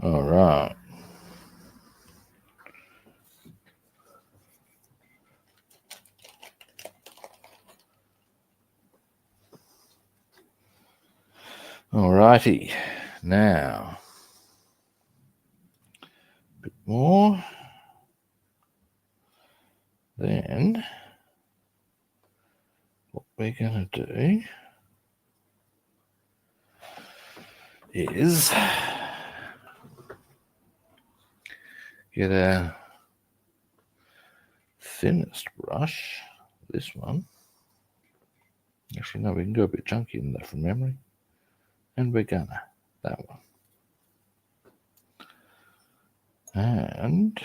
All right. All righty. Now, a bit more. Then, what we're going to do is get our thinnest brush, this one. Actually, no, we can go a bit chunky in that from memory. And we're gonna, that one. And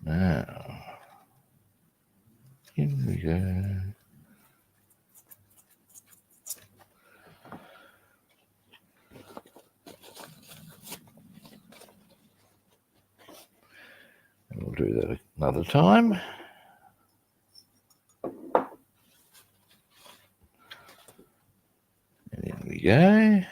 now, in we go. And we'll do that another time. And in we go.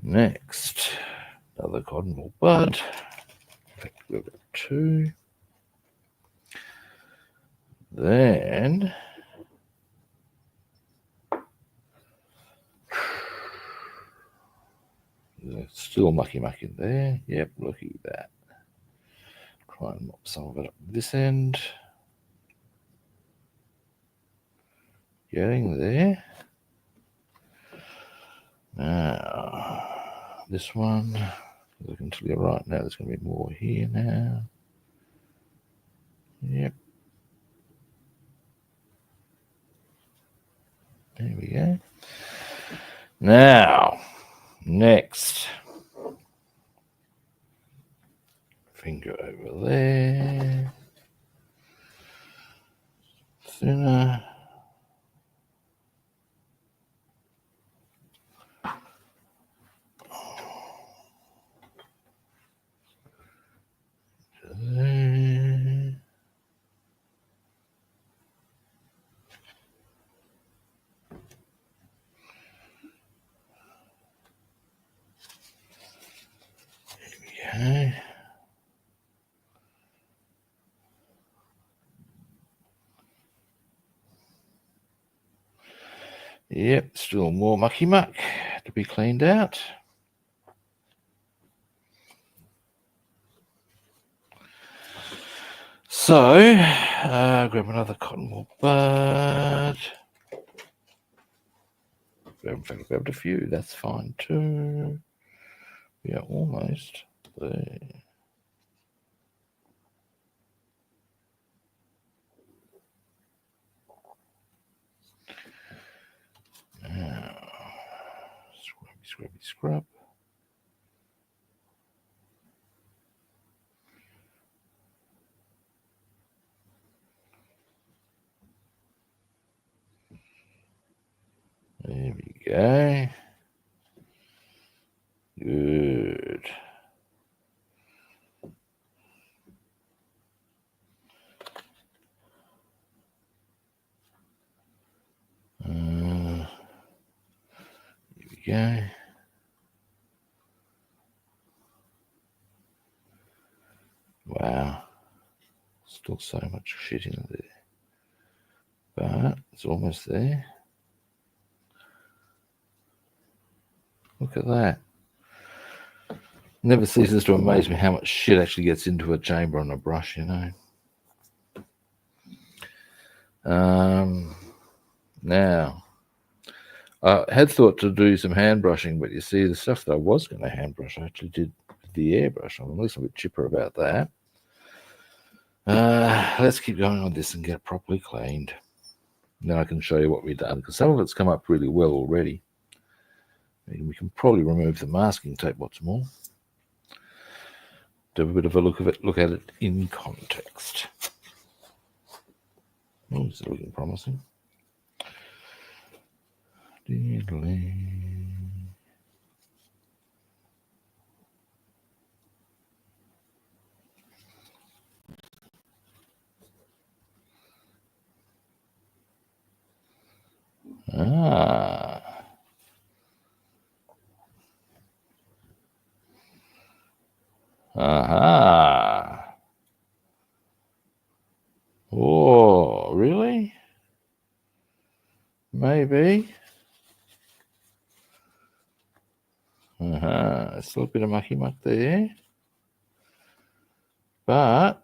Next, another cotton wool bud. In fact, we've got 2. Then there's still mucky in there. Yep, looky at that. Try and mop some of it up this end. Getting there. Now, this one, looking to the right now, there's going to be more here now. Yep. There we go. Now, next. Finger over there. Thinner. There. Okay. Yep, still more mucky muck to be cleaned out. So, grab another cotton wool bud. In fact, I grabbed a few, that's fine too. Yeah, almost there. Now, scrub. There we go. Good. Here we go. Wow. Still so much shit in there. But it's almost there. Look at that. Never ceases to amaze me how much shit actually gets into a chamber on a brush, you know. Now, I had thought to do some hand brushing, but you see, the stuff that I was going to hand brush, I actually did with the airbrush. I'm at least a bit chipper about that. Let's keep going on this and get it properly cleaned. Then I can show you what we've done, because some of it's come up really well already. And we can probably remove the masking tape, what's more. Do a bit of a look at it in context. Oh, it's looking promising. Ah. Aha. Oh, really? Maybe. Still a bit of mucky muck there. But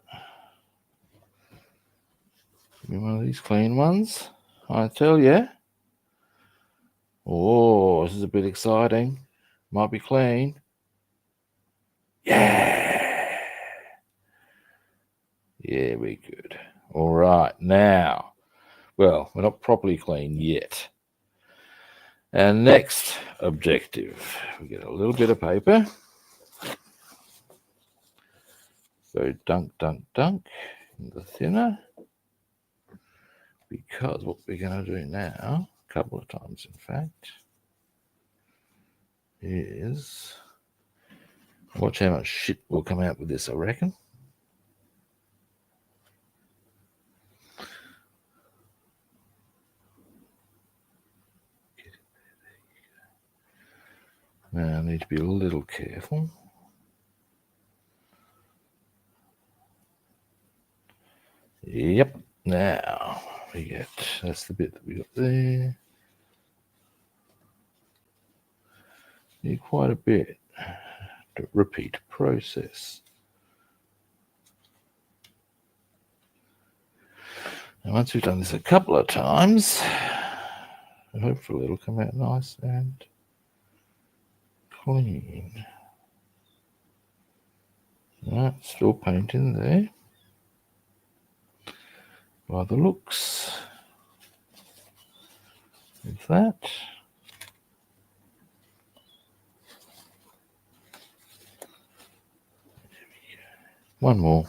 me one of these clean ones. I tell you. Oh, this is a bit exciting. Might be clean. Yeah. Yeah, we're good. All right, now, well, we're not properly clean yet. Our next objective, we get a little bit of paper. So dunk, dunk, dunk in the thinner. Because what we're going to do now, a couple of times in fact, is watch how much shit will come out with this, I reckon. Now I need to be a little careful. Yep, now we get, that's the bit that we got there. Need quite a bit to repeat process. And once we've done this a couple of times, hopefully it'll come out nice and clean. Right, still paint in there. By the looks of that. One more.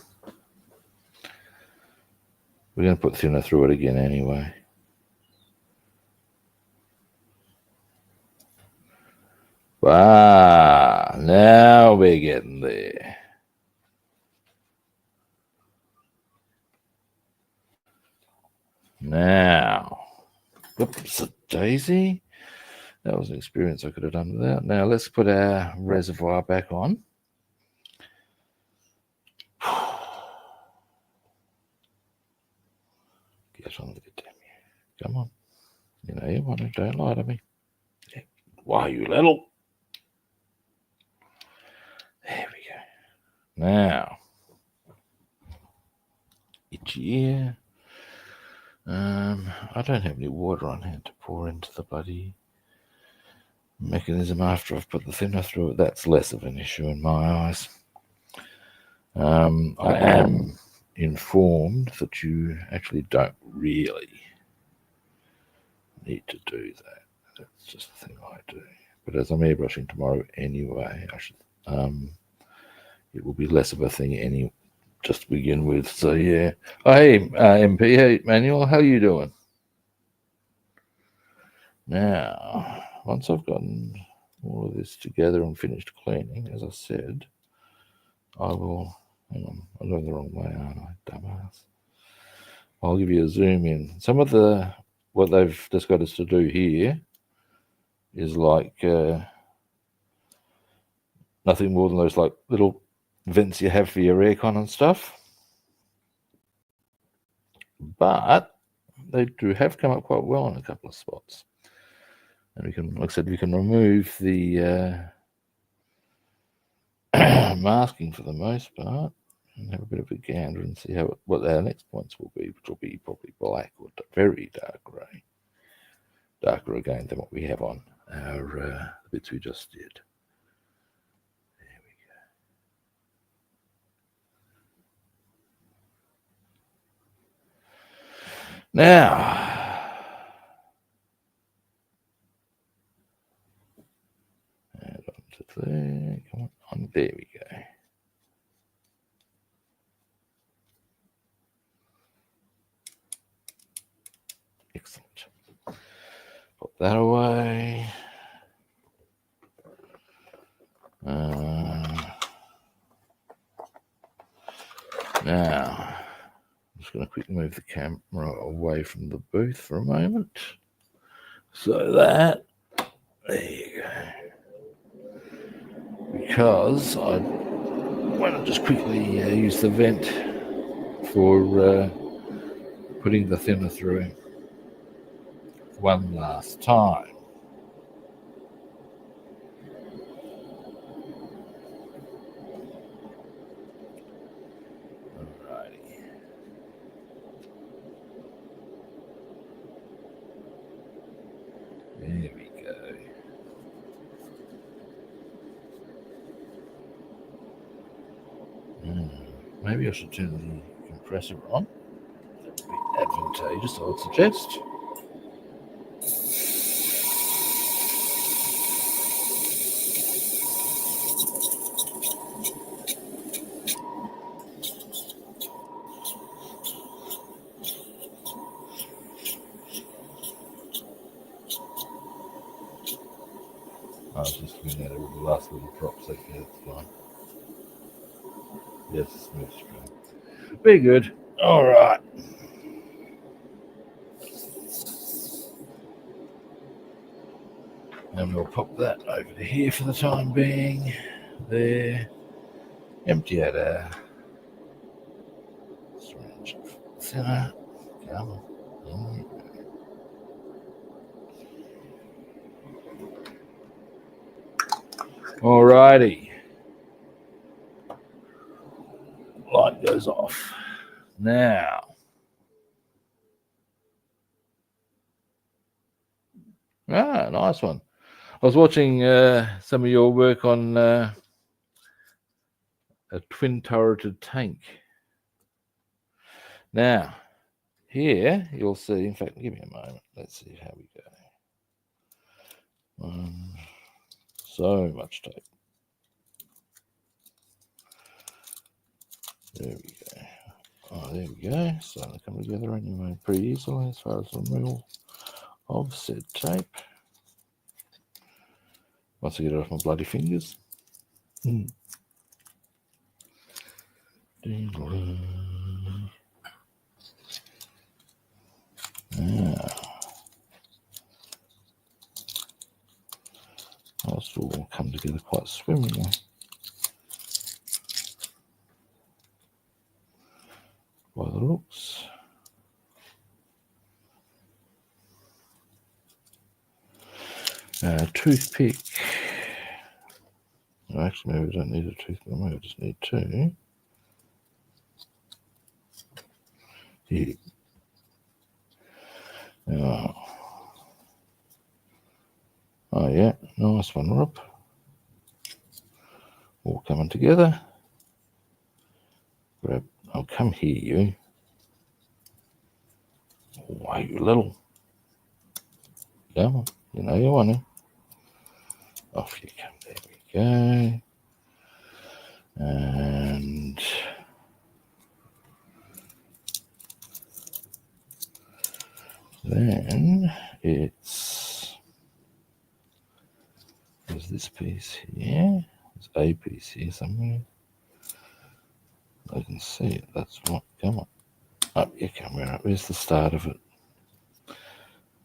We're going to put thinner through it again anyway. Ah, now we're getting there. Now, oops, a daisy. That was an experience I could have done without. Now let's put our reservoir back on. Get on with it, damn you. Come on. You know you want to, don't lie to me. Yeah. Why, you little? There we go. Now, itchy ear. I don't have any water on hand to pour into the bloody mechanism after I've put the thinner through it. That's less of an issue in my eyes. I am informed that you actually don't really need to do that. That's just the thing I do. But as I'm airbrushing tomorrow anyway, I should. It will be less of a thing just to begin with. So yeah. Oh, hey, MP, hey Manuel, how you doing? Now, once I've gotten all of this together and finished cleaning, as I said, I will. Hang on, I'm going the wrong way, aren't I, dumbass? I'll give you a zoom in. Some of what they've just got us to do here is like nothing more than those like little vents you have for your aircon and stuff. But they have come up quite well in a couple of spots. And we can, like I said, we can remove the masking for the most part and have a bit of a gander and see what our next points will be, which will be probably black or very dark grey. Darker again than what we have on our bits we just did. There we go. Now, add on to there. Come on, there we go. Excellent. Put that away. Now, I'm just going to quickly move the camera away from the booth for a moment. So that, there you go. Because I want to just quickly use the vent for putting the thinner through one last time. Alrighty. There we go. Maybe I should turn the compressor on. That would be advantageous, I would suggest. I was just looking at it with the last little drop, so yeah, it's fine. Yes, smooth stream. Very good. All right. And we'll pop that over to here for the time being. There. Empty out our syringe center. Come on. Alrighty. Light goes off. Now. Nice one. I was watching some of your work on a twin turreted tank. Now, here you'll see, in fact, give me a moment. Let's see how we go. So much tape. There we go. Oh, there we go. So they come together anyway pretty easily as far as the removal of said tape. Once I get it off my bloody fingers. Now, most all will come together quite swimmingly. By the looks. Toothpick. Well, actually, maybe we don't need a toothpick. Maybe I just need two. Here. Oh yeah, nice one, Rob. All coming together. Grab. Oh, come here, you. Oh, you little. Come on. You know you want to. Off you come. There we go. And then there's this piece here. There's a piece here somewhere. I can see it. That's what. Come on. Up you come. Right. Where's the start of it?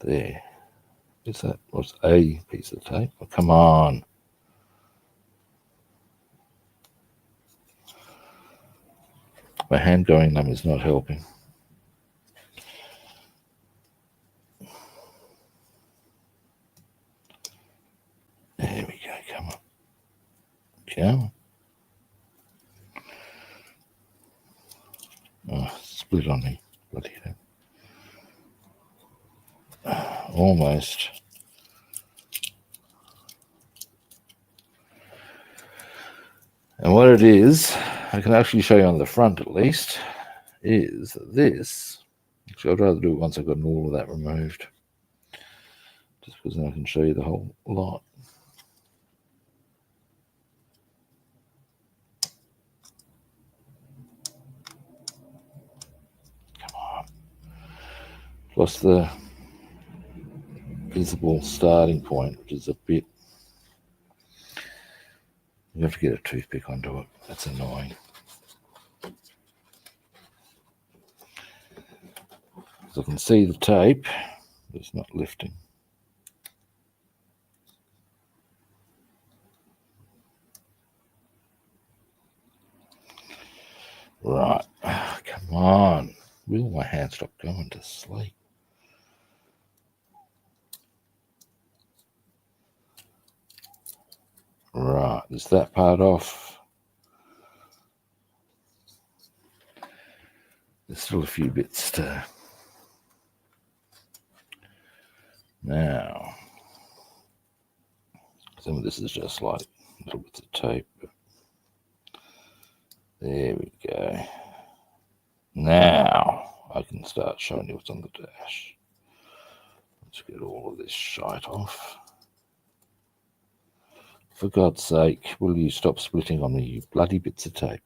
There. Is that what's a piece of tape? Oh, come on. My hand going numb is not helping. There we go. Come on. Come on. Oh, split on me. Bloody hell. Almost. And what it is, I can actually show you on the front at least, is this. Actually, I'd rather do it once I've gotten all of that removed. Just because then I can show you the whole lot. Come on. Plus the visible starting point, which is a bit. You have to get a toothpick onto it. That's annoying. Because I can see the tape, but it's not lifting. Right. Come on. Will my hand stop going to sleep? Right. Is that part off? There's still a few bits to. Now. Some of this is just like little bits of tape. There we go. Now I can start showing you what's on the dash. Let's get all of this shite off. For God's sake, will you stop splitting on me, you bloody bits of tape?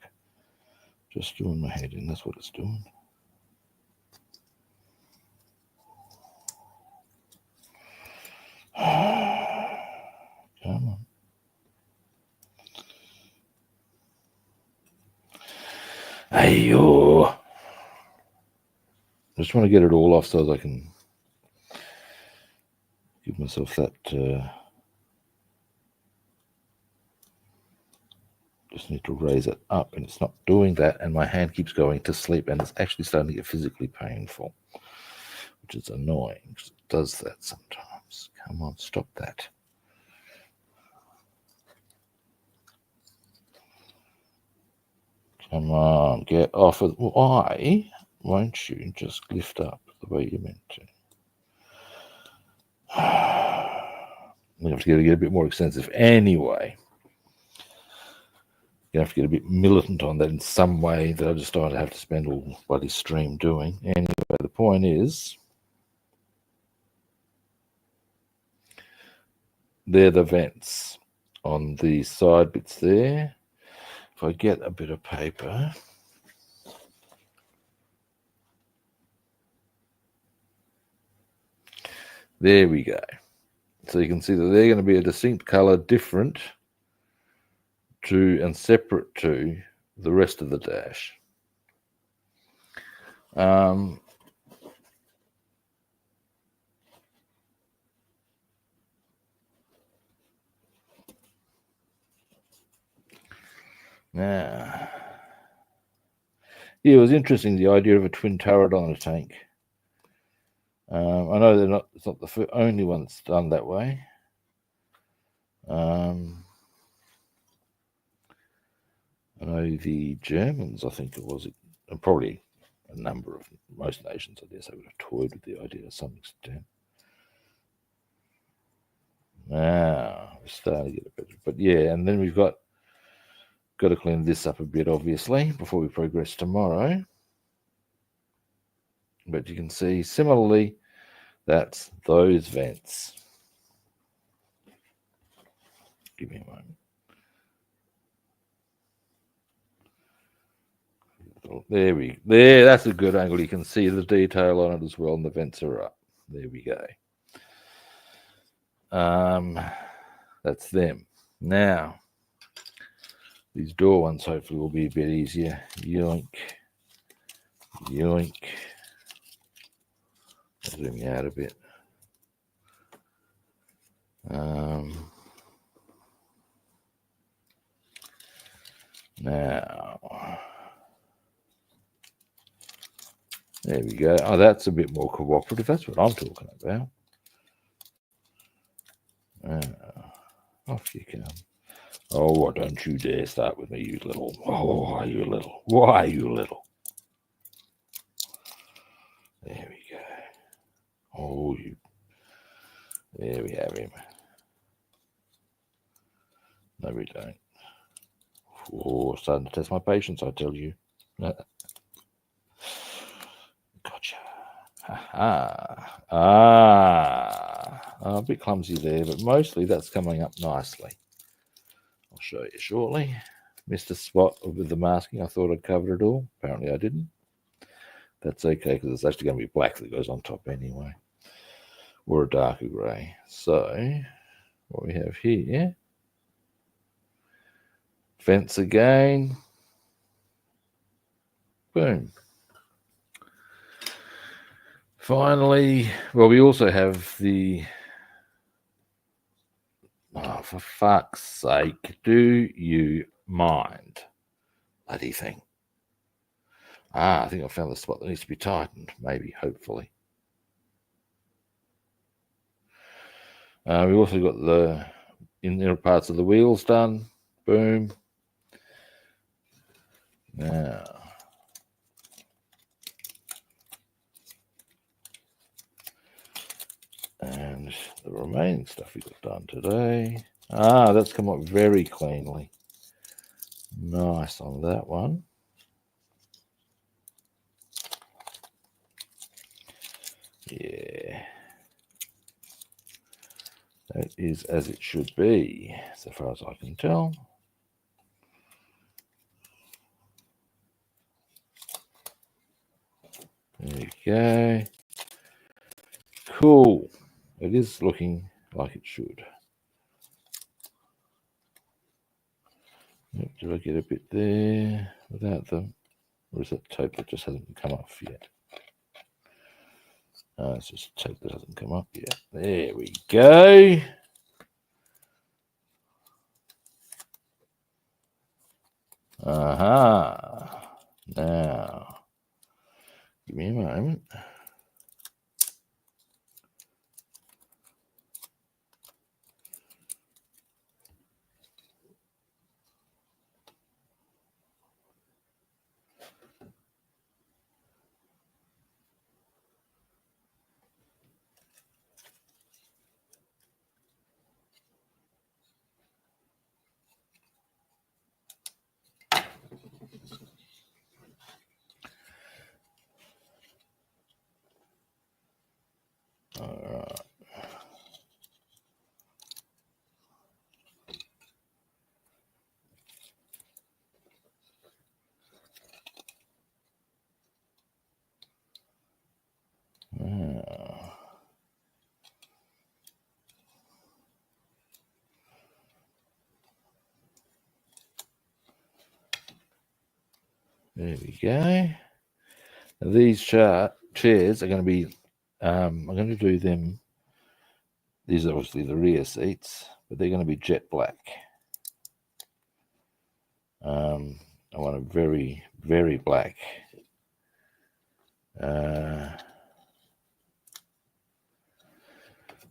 Just doing my head in, that's what it's doing. Come on. Hey, yo. Just want to get it all off so that I can give myself that. Just need to raise it up, and it's not doing that, and my hand keeps going to sleep, and it's actually starting to get physically painful, which is annoying because it does that sometimes. Come on, stop that. Come on, get off of. Why won't you just lift up the way you're meant to? You have to get a bit more extensive anyway. You have to get a bit militant on that in some way that I just don't have to spend all bloody stream doing. Anyway, the point is, they're the vents on the side bits there. If I get a bit of paper, there we go. So you can see that they're going to be a distinct color, different to and separate to the rest of the dash. Now, yeah, it was interesting, the idea of a twin turret on a tank. I know it's not the only one that's done that way. I know the Germans, I think it was, and probably a number of most nations, I guess, would have toyed with the idea to some extent. Now we're starting to get a bit, but yeah, and then we've got to clean this up a bit, obviously, before we progress tomorrow. But you can see, similarly, that's those vents. Give me a moment. There, that's a good angle. You can see the detail on it as well, and the vents are up. There we go. That's them. Now, these door ones hopefully will be a bit easier. Yoink. Yoink. Zoom you out a bit. Now, there we go. Oh, that's a bit more cooperative. That's what I'm talking about. Off you come. Oh, don't you dare start with me, you little. Oh, you little. Why, you little? There we go. Oh, you. There we have him. No, we don't. Oh, starting to test my patience, I tell you. Gotcha. A bit clumsy there, but mostly that's coming up nicely. I'll show you shortly. Missed a spot with the masking. I thought I'd covered it all. Apparently I didn't. That's okay, because it's actually going to be black that goes on top anyway. Or a darker grey. So, what we have here, vents again. Boom. Finally, well, we also have the, oh, for fuck's sake, do you mind? Bloody thing. I think I found the spot that needs to be tightened, maybe, hopefully. We've also got the inner parts of the wheels done. Boom. Now, and the remaining stuff we got done today. Ah, that's come up very cleanly. Nice on that one. Yeah. That is as it should be, so far as I can tell. There you go. Cool. It is looking like it should. Did I get a bit there without them? Or is that tape that just hasn't come off yet? It's just tape that hasn't come up yet. There we go. Aha. Now, give me a moment. All right. There we go. Now these chairs are going to be, I'm going to do them, these are obviously the rear seats, but they're going to be jet black. I want a very, very black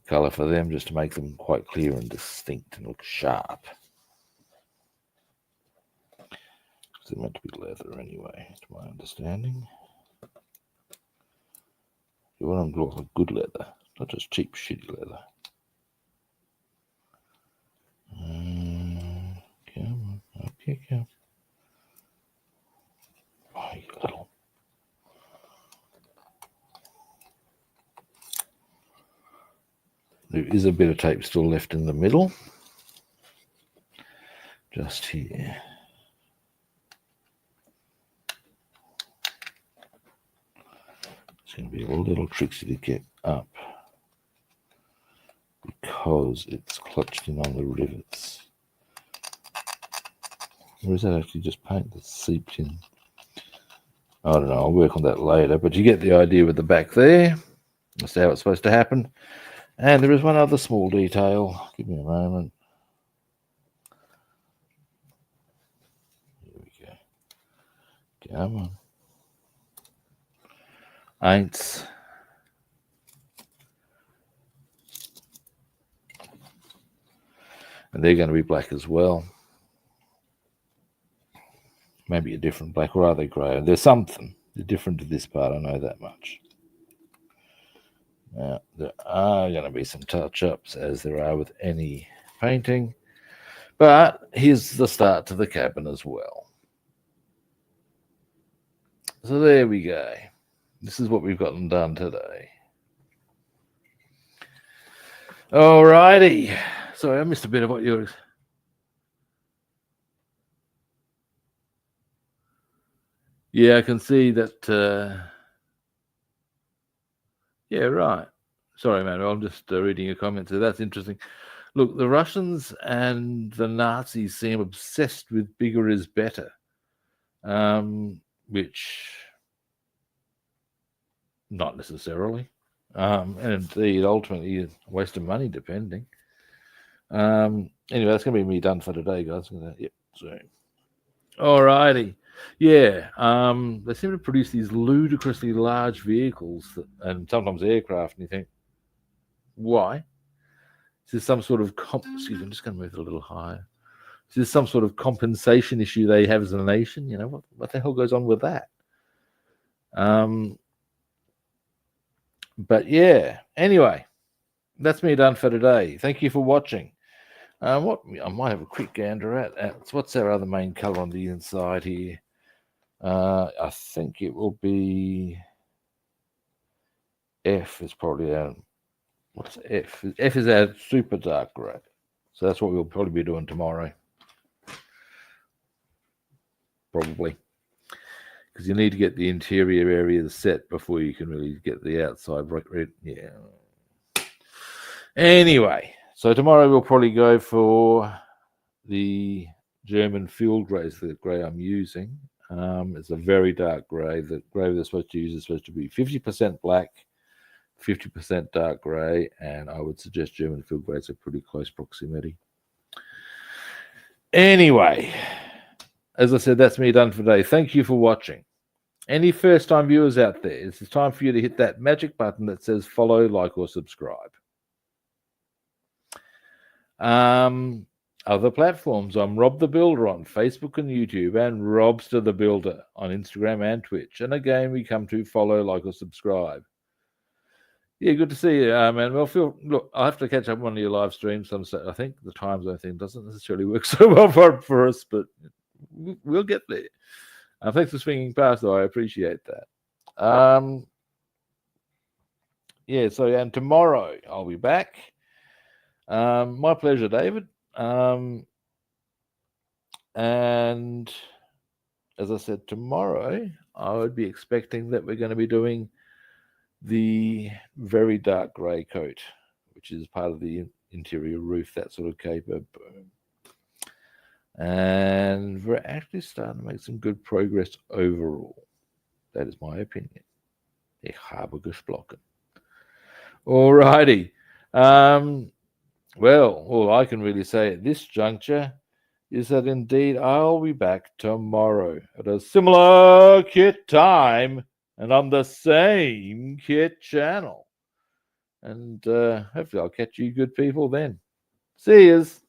color for them, just to make them quite clear and distinct and look sharp. They're meant to be leather anyway, to my understanding. You want them to look like good leather, not just cheap, shitty leather. Come on, up you go. Oh, you little. There is a bit of tape still left in the middle, just here. It's going to be a little tricksy to get up because it's clutched in on the rivets. Or is that actually just paint that's seeped in? I don't know, I'll work on that later, but you get the idea with the back there. That's how it's supposed to happen. And there is one other small detail. Give me a moment. Here we go. Come on. Aints. And they're going to be black as well. Maybe a different black, or are they grey? There's something. They're different to this part, I know that much. Now, there are going to be some touch-ups, as there are with any painting. But here's the start to the cabin as well. So there we go. This is what we've gotten done today. Alrighty. Sorry, I missed a bit of what you were... Yeah, I can see that... Yeah, right. Sorry, man. I'm just reading your comments. So that's interesting. Look, the Russians and the Nazis seem obsessed with bigger is better, which not necessarily. And indeed, ultimately, a waste of money, depending. Anyway, that's going to be me done for today, guys. Yep, so. Alrighty. Yeah, they seem to produce these ludicrously large vehicles and sometimes aircraft, and you think, why? Is there some sort of excuse me, I'm just going to move it a little higher. Is there some sort of compensation issue they have as a nation? You know, what the hell goes on with that? But yeah, anyway, that's me done for today. Thank you for watching. What I might have a quick gander at what's our other main color on the inside here? I think it will be F is probably our, what's F? F is our super dark grey. So that's what we'll probably be doing tomorrow. Probably. Because you need to get the interior areas set before you can really get the outside red. Yeah. Anyway, so tomorrow we'll probably go for the German field greys, the grey I'm using. It's a very dark grey. The grey they're supposed to use is supposed to be 50% black, 50% dark grey, and I would suggest German field greys are pretty close proximity. Anyway, as I said, that's me done for today. Thank you for watching. Any first-time viewers out there, it's time for you to hit that magic button that says follow, like, or subscribe. Other platforms, I'm Rob the Builder on Facebook and YouTube, and Robster the Builder on Instagram and Twitch. And again, we come to follow, like, or subscribe. Yeah, good to see you, Manuel. Look, I'll have to catch up on one of your live streams. I think the time zone thing doesn't necessarily work so well for us, but we'll get there. Thanks for swinging past, though. I appreciate that. Yeah, so and tomorrow I'll be back. My pleasure, David. And as I said, tomorrow I would be expecting that we're going to be doing the very dark grey coat, which is part of the interior roof, that sort of caper. Boom. And we're actually starting to make some good progress overall. That is my opinion. Ich habe gesprochen. Alrighty. Well, all I can really say at this juncture is that indeed I'll be back tomorrow at a similar kit time and on the same kit channel. And hopefully I'll catch you good people then. See yous.